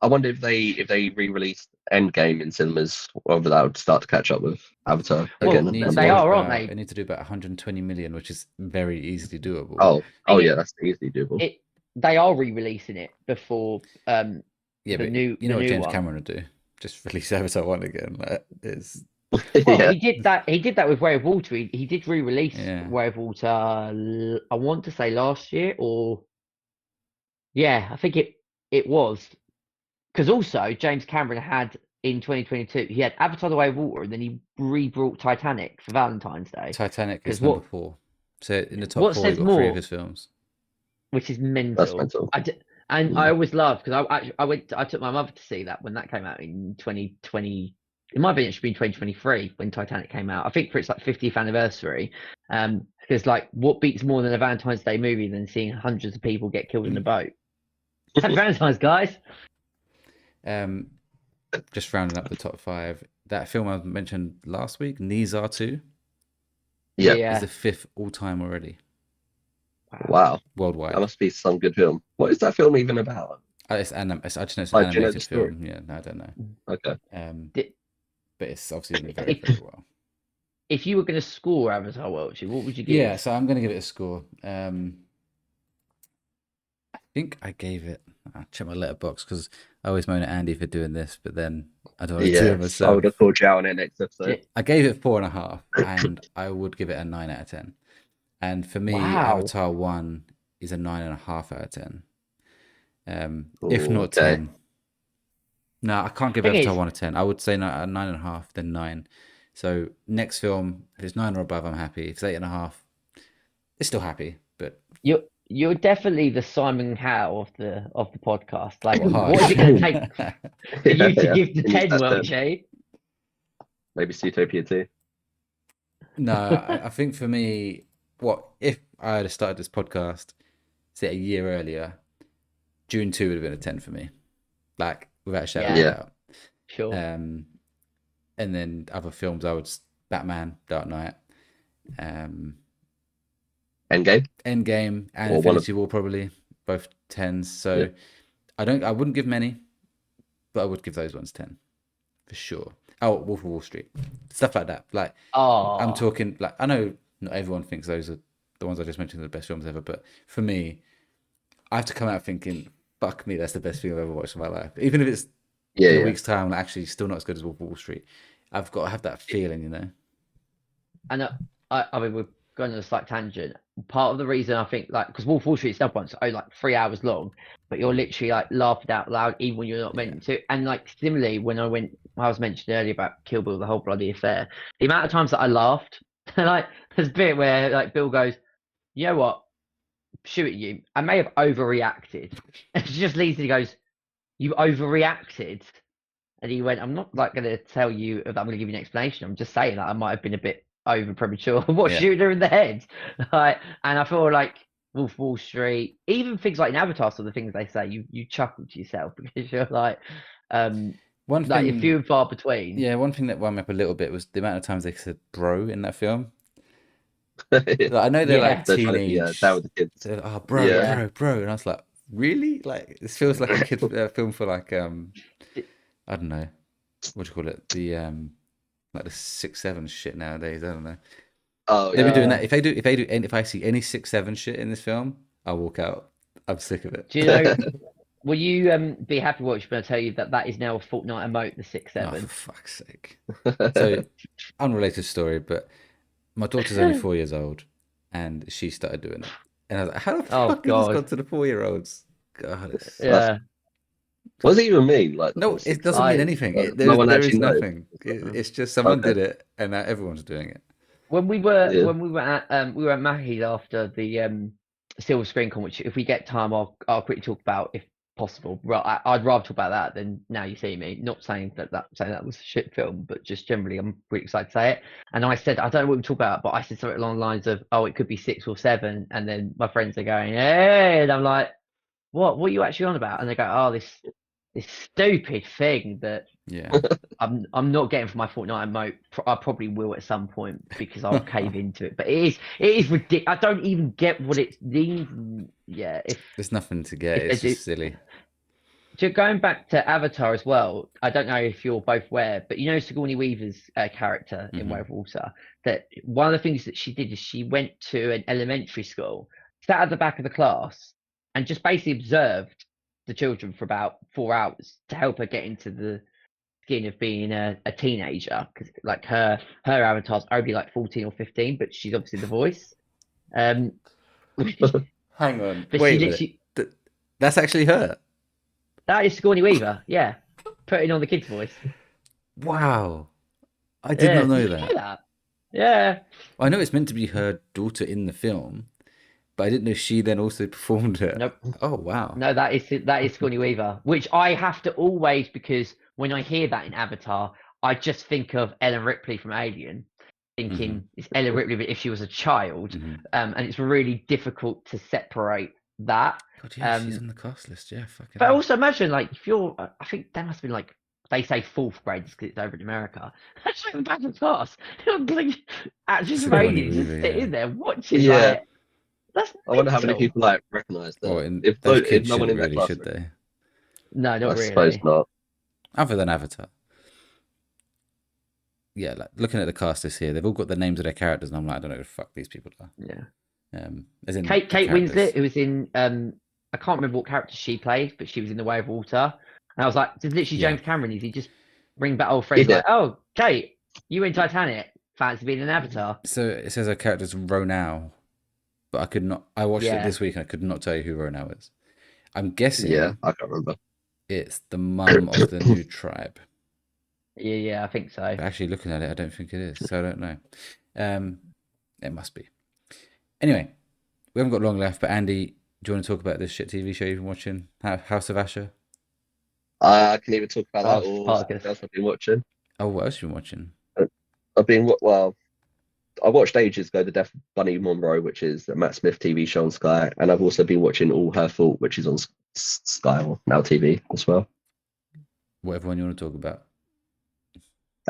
I wonder if they re-released Endgame in cinemas, whether that would start to catch up with Avatar again. They are, aren't they? They need to do about 120 million, which is very easily doable. Oh yeah, that's easily doable. They are re-releasing it before the new. You know what James one. Cameron would do? Just release Avatar 1 again. He did that. He did that with Way of Water. He did re-release Way of Water. I want to say last year, or I think it was. Because also James Cameron had in 2022, he had Avatar: The Way of Water, and then he re-brought Titanic for Valentine's Day. Titanic is number 4. So in the top 4, you've got 3 of his films, which is mental. That's mental. I always loved, because I took my mother to see that when that came out in 2020. It might have been 2023 when Titanic came out. I think for its like 50th anniversary. Because like, what beats more than a Valentine's Day movie than seeing hundreds of people get killed in a boat? Happy Valentine's, guys. Just rounding up the top 5. That film I mentioned last week, Nizar 2. Yeah. Is the 5th all-time already. Wow. Worldwide. That must be some good film. What is that film even about? I just know it's an animated film. Yeah, no, I don't know. Okay. But it's obviously doing very, very well. If you were going to score Avatar Welchy, what would you give? Yeah, so I'm going to give it a score. I think I gave it. I'll check my Letterboxd, because I always moan at Andy for doing this, but then I don't want to do it myself. I would have called you out on it next episode. I gave it 4.5, and I would give it a 9 out of 10. And for me, Avatar 1 is a 9.5 out of 10. If not 10. No, I can't give Avatar 1 a 10. I would say a 9.5, then 9. So next film, if it's 9 or above, I'm happy. If it's 8.5, it's still happy. But you're definitely the Simon Cowell of the podcast. Like, what is it going to take for you to give the 10, Welchy? Maybe Zootopia 2. No, I think for me, if I had started this podcast, say a year earlier, June 2 would have been a 10 for me. Like, without a shadow of a doubt. Sure. And then other films, Batman, Dark Knight, Endgame and Infinity War, probably both 10s. So I wouldn't give many, but I would give those ones 10 for sure. Oh, Wolf of Wall Street, stuff like that. Like, I'm talking, like, I know not everyone thinks those are the ones I just mentioned are the best films ever, but for me, I have to come out thinking, fuck me, that's the best film I've ever watched in my life. Even if it's in a week's time, actually still not as good as Wolf of Wall Street. I've got to have that feeling, you know. And I mean, we're going on a slight tangent. Part of the reason I think, like, because Wolf of Wall Street itself once like 3 hours long, but you're literally like laughing out loud even when you're not meant to. And like similarly, when I was mentioned earlier about Kill Bill, the whole bloody affair, the amount of times that I laughed, like there's a bit where like Bill goes, you know what, shoot at you, I may have overreacted, and she just leaves and he goes, you overreacted. And he went, I'm not like going to tell you that I'm going to give you an explanation. I'm just saying that I might have been a bit over premature. What, shooting her in the head? And I feel like Wolf of Wall Street, even things like in Avatar, so the things they say, you chuckle to yourself because you're like, One Like, thing, few and far between. yeah, one thing that wound me up a little bit was the amount of times they said "bro" in that film. Yeah, Like, I know they're like they're trying to be down teenage. with the kids. They're, oh, bro, Yeah. Yeah. bro, bro, and I was like, really? Like, this feels like a kid film for like I don't know, what do you call it? The like the 6-7 shit nowadays. I don't know. Oh They've been doing yeah. that. If I see any 6-7 shit in this film, I'll walk out. I'm sick of it. Do you know? Will you be happy watch when I tell you that is now a Fortnite emote, the Oh, for 6-7? fuck's sake. So, unrelated story, but my daughter's only 4 years old, and she started doing it. And I was like, how the Oh fuck has this God. gone to the 4-year-olds? God, it's... That's, Yeah. what does it even mean? Like the No, whole it six doesn't mean I anything. no one There is actually knows. nothing. It's just someone Okay. did it, and now everyone's doing it. when we Yeah. were at Mahid after the Silver Screen Con, which if we get time I'll quickly talk about if possible. I'd rather talk about that than Now You See Me. Not saying that was a shit film, but just generally I'm pretty excited to say it. And I said I don't know what we talk about, but I said something along the lines of, oh, it could be 6 or 7, and then my friends are going, hey, and I'm like, what are you actually on about? And they go, oh, this stupid thing that Yeah. I'm not getting for my Fortnite emote. I probably will at some point because I'll cave into it. But it is ridiculous. I don't even get what it means. Yeah, There's nothing to get. if they It's do. just silly. Going back to Avatar as well, I don't know if you're both aware, but you know Sigourney Weaver's character in Way Hmm. of Water. That one of the things that she did is she went to an elementary school, sat at the back of the class, and just basically observed the children for about 4 hours to help her get into the skin of being a teenager, because like her avatar's only like 14 or 15, but she's obviously the voice. Um, Hang on. but she Wait a minute. literally That's actually her. that is Sigourney Weaver, yeah, putting on the kid's voice. Wow. I did Yeah, not did know you that. know that? Yeah. I know it's meant to be her daughter in the film, but I didn't know she then also performed it. Nope. Oh, wow. No, that is Sigourney Weaver, which I have to always, because when I hear that in Avatar, I just think of Ellen Ripley from Alien, thinking it's Ellen Ripley, but if she was a child, Mhm. and it's really difficult to separate that. God, yeah, she's on the cast list. Yeah, fucking But hell. also imagine, like, if you're, I think that must have been like, they say fourth graders because it's over in America. That's like the back of the class. Like, actors from Sigourney Alien just Weaver, yeah. sitting there watching, Yeah. like, that's I wonder how many mental. people like recognize Well, that. and If those if kids no one shouldn't in that really, class, should they? No, not I suppose really. not. Other than Avatar. Yeah, like looking at the cast list here, they've all got the names of their characters, and I'm like, I don't know who the fuck these people are. Yeah. As in Kate the characters. Winslet, who was in I can't remember what character she played, but she was in The Way of Water. And I was like, this is literally Yeah. James Cameron. Is he just bring back old friends? Yeah. Like, oh, Kate, you in Titanic. Fancy being an Avatar. So it says her character's Ronau, but I could not. I watched it Yeah. this week and I could not tell you who Ronau is. I'm guessing Yeah, I can't remember. it's the mum of the new tribe. Yeah, I think so. But actually, looking at it, I don't think it is. So I don't know. It must be. Anyway, we haven't got long left. But Andy, do you want to talk about this shit TV show you've been watching, House of Asher? I can either talk about that Oh, or Spartacus. something else I've been watching. Oh, what else have you been watching? I watched ages ago The Death of Bunny Monroe, which is a Matt Smith TV show on Sky, and I've also been watching All Her Fault, which is on Sky or Now TV as well. Whatever one you want to talk about.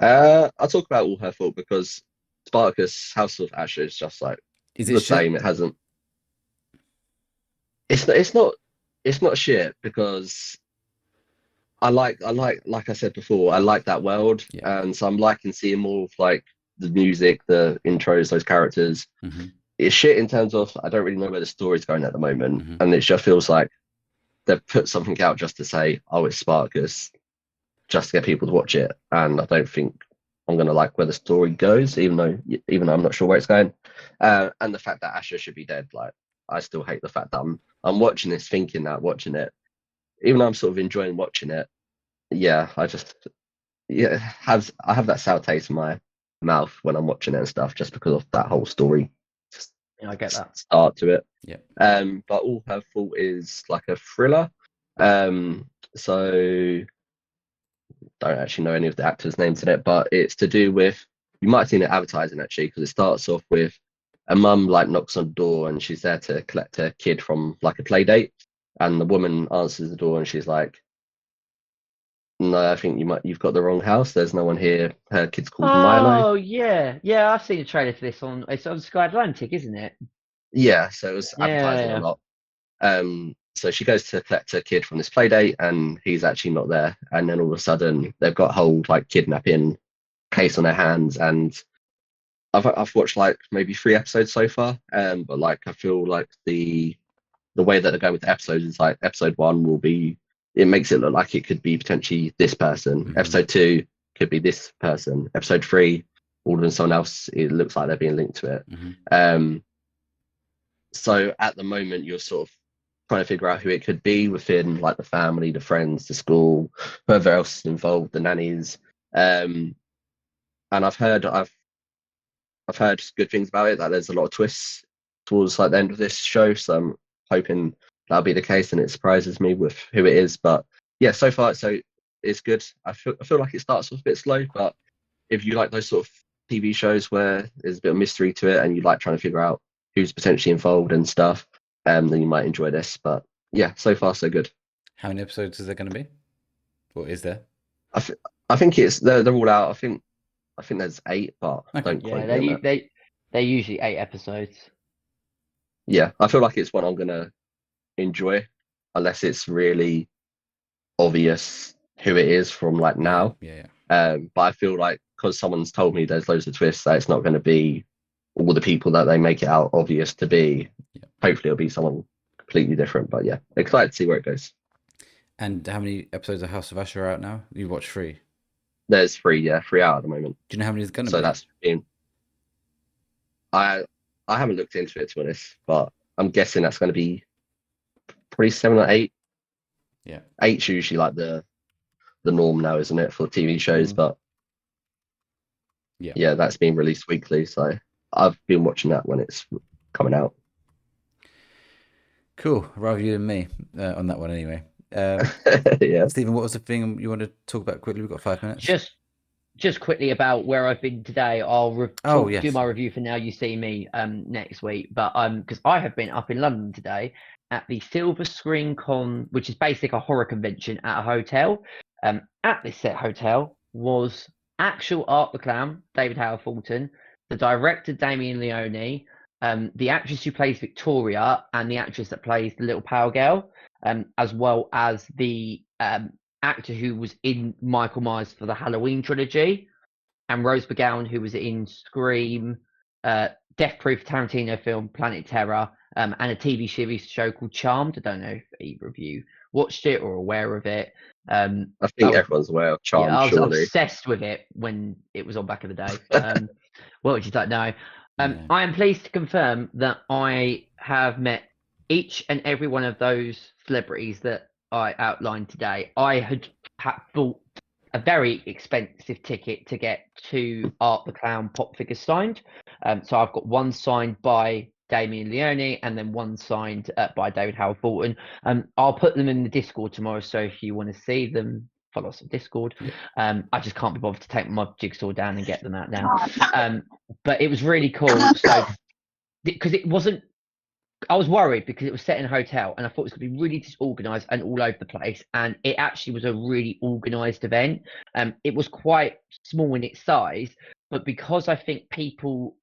I'll talk about All Her Fault because Spartacus House of Asher is just like Is the it shit? same. It hasn't. It's not shit because I like I said before, I like that world, Yeah. and so I'm liking seeing more of like the music, the intros, those characters. Mhm. It's shit in terms of I don't really know where the story's going at the moment, Mhm. and it just feels like they've put something out just to say, oh, it's Spartacus, just to get people to watch it, and I don't think I'm gonna like where the story goes, even though I'm not sure where it's going, and the fact that Asher should be dead, like I still hate the fact that I'm watching this thinking that watching it, even though I'm sort of enjoying watching it, yeah, I have that sour taste in my mouth when I'm watching it and stuff, just because of that whole story. Just Yeah, I get that. start to it. Yeah. But All Her Fault is like a thriller. So don't actually know any of the actors' names in it, but it's to do with, you might have seen it advertising actually, because it starts off with a mum like knocks on the door and she's there to collect her kid from like a play date, and the woman answers the door and she's like, No, I think you've got the wrong house. There's no one here. Her kid's called Milo. Oh yeah, I've seen a trailer for this it's on Sky Atlantic, isn't it? Yeah, so it was advertising a Yeah. lot. So she goes to collect her kid from this play date, and he's actually not there. And then all of a sudden, they've got a whole like kidnapping case on their hands. And I've watched like maybe 3 episodes so far. But like I feel like the way that they're going with the episodes is like episode 1 will be, it makes it look like it could be potentially this person. Episode 2 could be this person. Episode 3, all of someone else. It looks like they're being linked to it. So at the moment, you're sort of trying to figure out who it could be within like the family, the friends, the school, whoever else is involved, the nannies. And I've heard good things about it. That there's a lot of twists towards like the end of this show. So I'm hoping that'll be the case, and it surprises me with who it is. But yeah, so far it's good. I feel like it starts off a bit slow, but if you like those sort of TV shows where there's a bit of mystery to it, and you like trying to figure out who's potentially involved and stuff, then you might enjoy this. But yeah, so far so good. How many episodes is there going to be? Or is there? I think they're all out. I think there's 8, but Okay. don't quote Yeah, me on that. they're usually 8 episodes. Yeah, I feel like it's one I'm gonna enjoy, unless it's really obvious who it is from like now. Yeah. But I feel like because someone's told me there's loads of twists, that it's not going to be all the people that they make it out obvious to be. Yeah. Hopefully, it'll be someone completely different. But yeah, excited to see where it goes. And how many episodes of House of Usher are out now? You watched 3. There's 3, yeah, 3 out at the moment. Do you know how many there's going to So be? that's been. I haven't looked into it, to be honest, but I'm guessing that's going to be probably 7 or 8. Yeah, 8's usually like the norm now, isn't it, for TV shows? But yeah, that's being released weekly, so I've been watching that when it's coming out. Cool. Rather you than me on that one, anyway. Yeah, Stephen, what was the thing you want to talk about quickly? We've got 5 minutes. Just quickly about where I've been today. I'll do my review for Now You See Me next week. But because I have been up in London today at the Silver Screen Con, which is basically a horror convention at a hotel. At this set hotel was actual Art the Clown, David Howard Fulton, the director Damien Leone, the actress who plays Victoria, and the actress that plays the little pale girl, as well as the actor who was in Michael Myers for the Halloween trilogy, and Rose McGowan, who was in Scream, Death Proof Tarantino film Planet Terror, and a TV series show called Charmed. I don't know if either of you watched it or aware of it. I think everyone's aware of Charmed. Yeah, I was surely. obsessed with it when it was on back in the day. What you don't know. I am pleased to confirm that I have met each and every one of those celebrities that I outlined today. I had bought a very expensive ticket to get 2 Art the Clown pop figures signed. So I've got one signed by Damien Leone and then one signed by David Howard Fulton. I'll put them in the Discord tomorrow, so if you want to see them, follow us on Discord. I just can't be bothered to take my jigsaw down and get them out now. But it was really cool. So because it wasn't, I was worried because it was set in a hotel and I thought it was going to be really disorganized and all over the place. And it actually was a really organized event. It was quite small in its size, but because I think people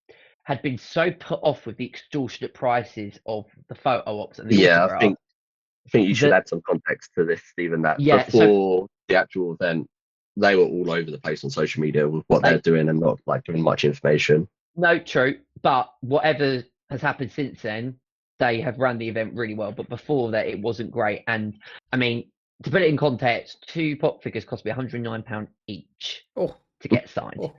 had been so put off with the extortionate prices of the photo ops and the autograph, I think you should add some context to this, Stephen, that before the actual event, they were all over the place on social media with what they're doing and not like giving much information. No, true. But whatever has happened since then, they have run the event really well. But before that, it wasn't great. And I mean, to put it in context, 2 pop figures cost me £109 each to get signed.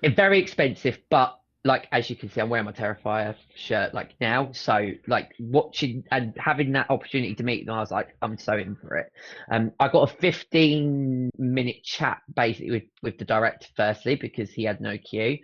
It's very expensive, but like as you can see, I'm wearing my Terrifier shirt like now. So like watching and having that opportunity to meet them, I was like, I'm so in for it. I got a 15-minute chat basically with the director firstly because he had no queue.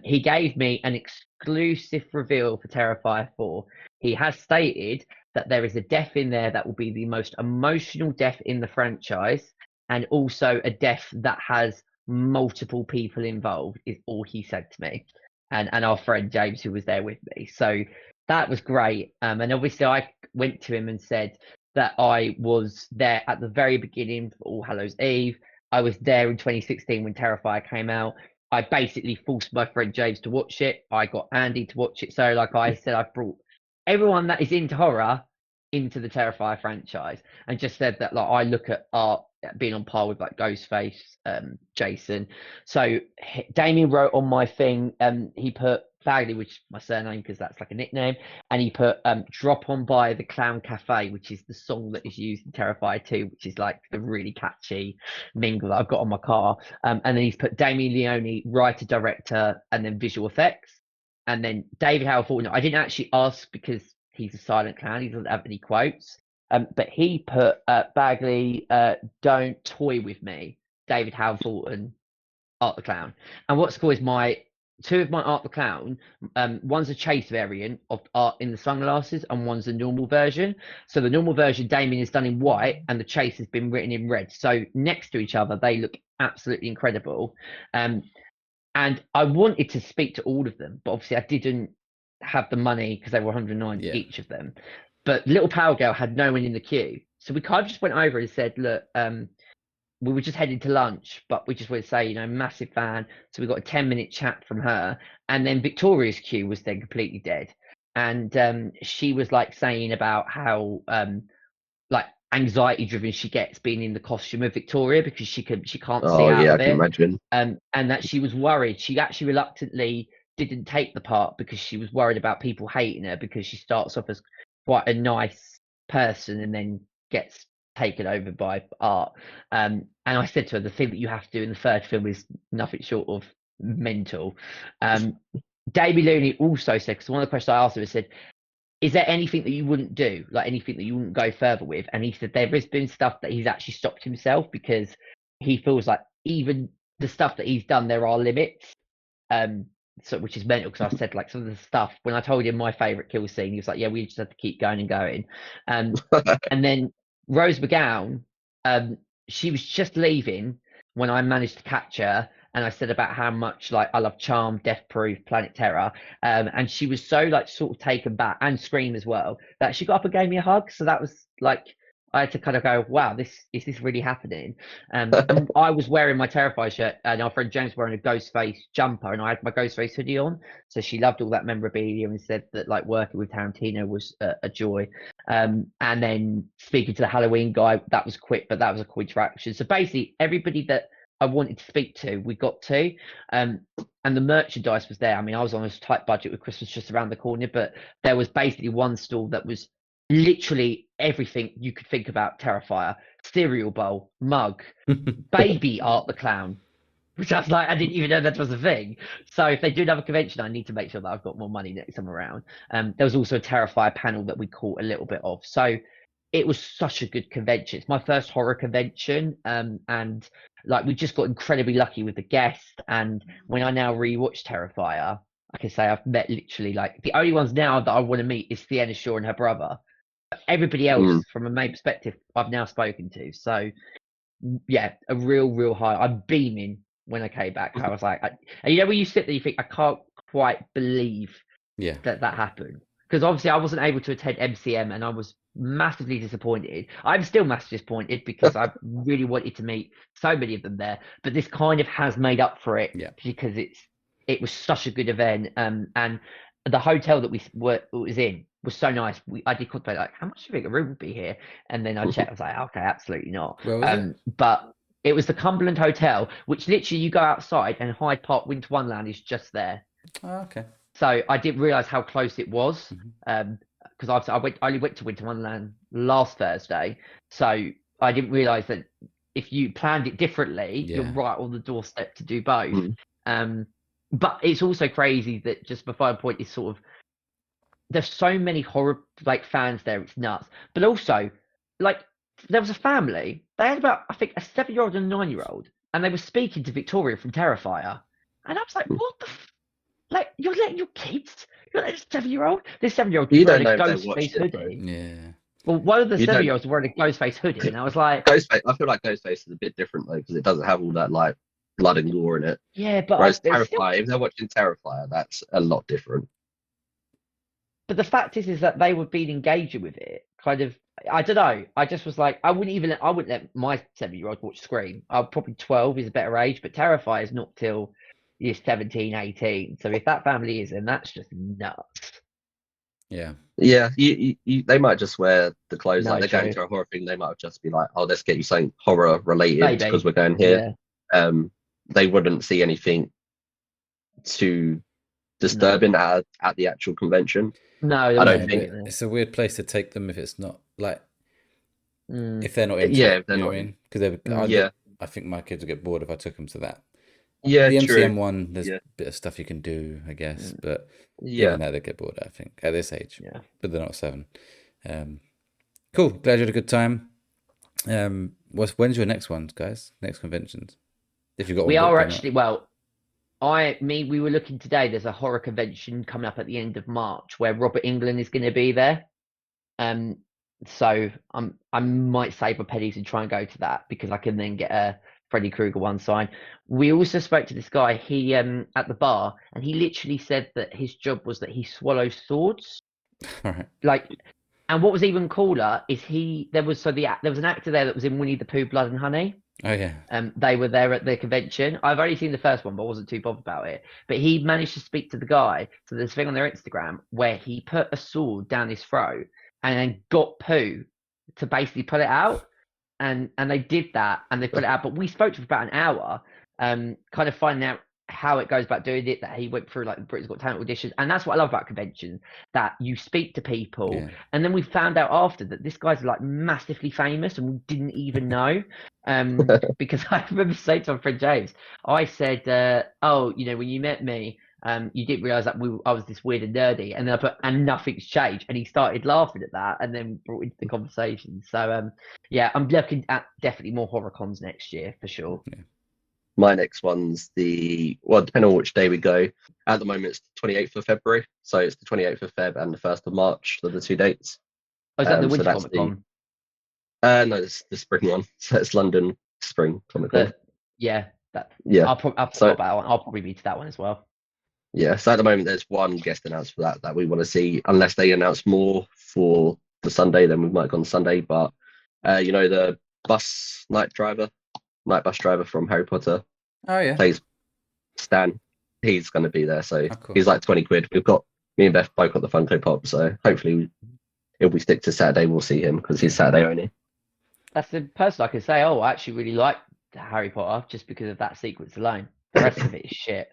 He gave me an exclusive reveal for Terrifier 4. He has stated that there is a death in there that will be the most emotional death in the franchise, and also a death that has multiple people involved, is all he said to me. And our friend James, who was there with me. So that was great. And obviously I went to him and said that I was there at the very beginning for All Hallows Eve. I was there in 2016 when Terrifier came out. I basically forced my friend James to watch it. I got Andy to watch it. So, like I said, I brought everyone that is into horror into the Terrifier franchise, and just said that like I look at art being on par with like Ghostface, Jason. So Damien wrote on my thing, he put Bagley, which is my surname because that's like a nickname, and he put Drop On by the Clown Cafe, which is the song that is used in Terrifier 2, which is like the really catchy mingle that I've got on my car. And then he's put Damien Leone, writer, director, and then visual effects. And then David Howard Thornton. I didn't actually ask because he's a silent clown. He doesn't have any quotes. But he put Bagley, don't toy with me, David Howard Thornton, Art the Clown. And what's cool is two of my Art the Clown, one's a chase variant of Art in the sunglasses, and one's the normal version. So the normal version, Damien, is done in white, and the chase has been written in red. So next to each other, they look absolutely incredible. And I wanted to speak to all of them, but obviously I didn't have the money because they were 109 each of them. But Little Power Girl had no one in the queue. So we kind of just went over and said, look, we were just heading to lunch, but we just wanted to say, massive fan. So we got a 10-minute chat from her. And then Victoria's queue was then completely dead. And she was like saying about how like anxiety driven she gets being in the costume of Victoria because she can't see out of it. I can imagine. And that she was worried. She actually reluctantly didn't take the part because she was worried about people hating her, because she starts off as quite a nice person and then gets taken over by Art. And I said to her, the thing that you have to do in the third film is nothing short of mental. Damien Leone also said, because one of the questions I asked her, said, is there anything that you wouldn't do, like anything that you wouldn't go further with? And he said there has been stuff that he's actually stopped himself because he feels like even the stuff that he's done, there are limits. So which is mental, because I said like some of the stuff, when I told him my favourite kill scene, he was like, yeah, we just have to keep going and going. And then Rose McGowan, she was just leaving when I managed to catch her, and I said about how much like I love Charm, Death Proof, Planet Terror, and she was so like sort of taken back, and Scream as well, that she got up and gave me a hug. So that was like, I had to kind of go, wow, is this really happening? And I was wearing my Terrifier shirt, and our friend James wearing a Ghostface jumper, and I had my Ghostface hoodie on. So she loved all that memorabilia and said that like working with Tarantino was a joy. And then speaking to the Halloween guy, that was quick, but that was a cool interaction. So basically, everybody that I wanted to speak to, we got to. And the merchandise was there. I mean, I was on a tight budget with Christmas just around the corner, but there was basically one stall that was literally everything you could think about Terrifier: cereal bowl, mug, baby Art the Clown, which I was like, I didn't even know that was a thing. So if they do another convention, I need to make sure that I've got more money next time around. There was also a Terrifier panel that we caught a little bit of. So it was such a good convention. It's my first horror convention, and like we just got incredibly lucky with the guests. And when I now rewatch Terrifier, I can say I've met literally like the only ones now that I want to meet is Sienna Shaw and her brother. Everybody else, from a main perspective, I've now spoken to. So yeah, a real high. I'm beaming when I came back. I was like, and when you sit there, you think, I can't quite believe that happened. Because obviously I wasn't able to attend MCM, and I was massively disappointed. I'm still massively disappointed because I really wanted to meet so many of them there. But this kind of has made up for it because it was such a good event. And the hotel that we was in was so nice. I did contemplate like, how much do you think a room would be here? And then I checked. I was like, okay, absolutely not. Where was it? But it was the Cumberland Hotel, which literally you go outside and Hyde Park Winter Wonderland is just there. Oh, okay. So I didn't realise how close it was, because I only went to Winter Wonderland last Thursday, so I didn't realise that if you planned it differently, you're right on the doorstep to do both. But it's also crazy that, just before I point, is sort of, there's so many horror like fans there, it's nuts. But also, like, there was a family. They had about, I think, a 7-year-old and a 9-year-old, and they were speaking to Victoria from Terrifier, and I was like, what the. Like, you're letting your kids? You're letting a 7-year-old? This 7-year-old was wearing a Ghostface hoodie. Yeah. Well, one of the 7-year-olds was wearing a Ghostface hoodie, and I was like... Ghostface, I feel like Ghostface is a bit different, though, because it doesn't have all that, like, blood and gore in it. Yeah, but... Whereas Terrifier, if they're watching Terrifier, that's a lot different. but the fact is that they were being engaging with it. Kind of, I don't know. I just was like, I wouldn't let my 7-year-old watch Scream. I'll probably 12 is a better age, but Terrifier is not till you're 17, 18. So if that family is, then that's just nuts. Yeah. Yeah, they might just wear the clothes No, like they're going true. to a horror thing. They might just be like, "Oh, let's get you something horror related Maybe. because we're going here." Yeah. They wouldn't see anything too disturbing at the actual convention. No, I don't but think. it's a weird place to take them if it's not like if they're not into Yeah, it. if they're You know not what I mean? Because Yeah, I think my kids would get bored if I took them to that. yeah, The true. MCM one, there's Yeah. a bit of stuff you can do, I guess, but Yeah, even that they get bored, I think, at this age. Yeah. But they're not 7. Cool. Glad you had a good time. When's your next one, guys? Next conventions? If you've got one We booked are or actually, well, we were looking today. There's a horror convention coming up at the end of March where Robert England is going to be there. So I might save my pennies and try and go to that because I can then get a Freddy Krueger one signed. We also spoke to this guy. He at the bar, and he literally said that his job was that he swallows swords. All right. Like, and what was even cooler is there was an actor there that was in Winnie the Pooh, Blood and Honey. Oh yeah. They were there at the convention. I've only seen the first one, but I wasn't too bothered about it. But he managed to speak to the guy. So there's a thing on their Instagram where he put a sword down his throat and then got Pooh to basically pull it out. And they did that and they put it out. But we spoke to him for about an hour, kind of finding out how it goes about doing it, that he went through like the Britain's Got Talent auditions. And that's what I love about conventions, that you speak to people. Yeah. And then we found out after that this guy's like massively famous and we didn't even know. Because I remember saying to my friend James, I said, "Oh, when you met me, you didn't realize that I was this weird and nerdy," and then I put, "and nothing's changed," and he started laughing at that, and then brought into the conversation. So, yeah, I'm looking at definitely more horror cons next year for sure. Yeah. My next one's depending on which day we go. At the moment, it's the 28th of February, so it's the 28th of Feb and the 1st of March. So the 2 dates. Oh, is that the so Winter that's Comic Con? No, it's the spring one. So it's London Spring Comic Con. Yeah, Yeah. I'll forgot about that one. I'll probably be to that one as well. Yeah, so at the moment there's one guest announced for that we want to see. Unless they announce more for the Sunday, then we might go on Sunday. But the night bus driver from Harry Potter. Oh yeah. Plays Stan. He's going to be there, so cool. He's like 20 quid. Me and Beth both got the Funko Pop, so hopefully if we stick to Saturday, we'll see him because he's Saturday only. That's the person I can say, oh, I actually really like Harry Potter just because of that sequence alone. The rest of it is shit.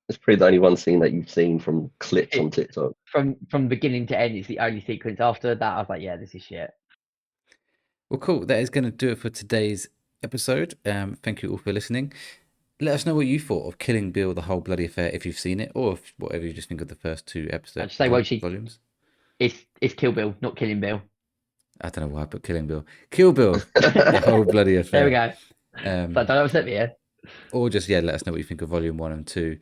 It's probably the only one scene that you've seen from clips on TikTok. From beginning to end, it's the only sequence. After that, I was like, yeah, this is shit. Well, cool. That is going to do it for today's episode. Thank you all for listening. Let us know what you thought of Killing Bill, the whole bloody affair, if you've seen it, or whatever you just think of the first 2 episodes. I'd say, Welchy, volumes. It's Kill Bill, not Killing Bill. I don't know why I put Killing Bill. Kill Bill, the whole bloody affair. There we go. So don't upset me, yeah. Or just let us know what you think of volume 1 and 2.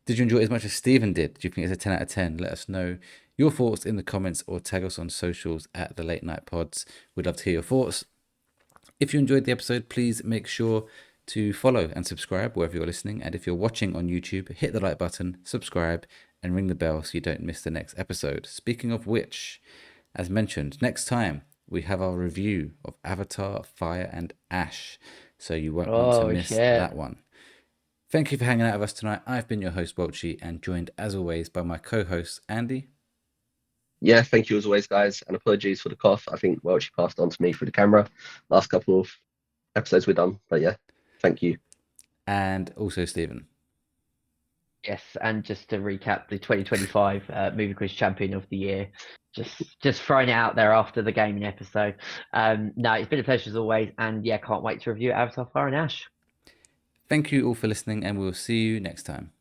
Did you enjoy it as much as Stephen did? Do you think it's a 10 out of 10? Let us know your thoughts in the comments or tag us on socials at the Late Night Pods. We'd love to hear your thoughts. If you enjoyed the episode, please make sure to follow and subscribe wherever you're listening. And if you're watching on YouTube, hit the like button, subscribe, and ring the bell so you don't miss the next episode. Speaking of which, as mentioned, next time we have our review of Avatar, Fire and Ash. So you won't want to miss that one. Thank you for hanging out with us tonight. I've been your host, Welchy, and joined as always by my co-host, Andy. Yeah, thank you as always, guys, and apologies for the cough. I think Welchy passed on to me through the camera last couple of episodes we've done, but yeah, thank you. And also Stephen. Yes, and just to recap, the 2025 Movie Quiz Champion of the Year, just throwing it out there after the gaming episode. No, it's been a pleasure as always, and yeah, can't wait to review Avatar, Fire and Ash. Thank you all for listening, and we'll see you next time.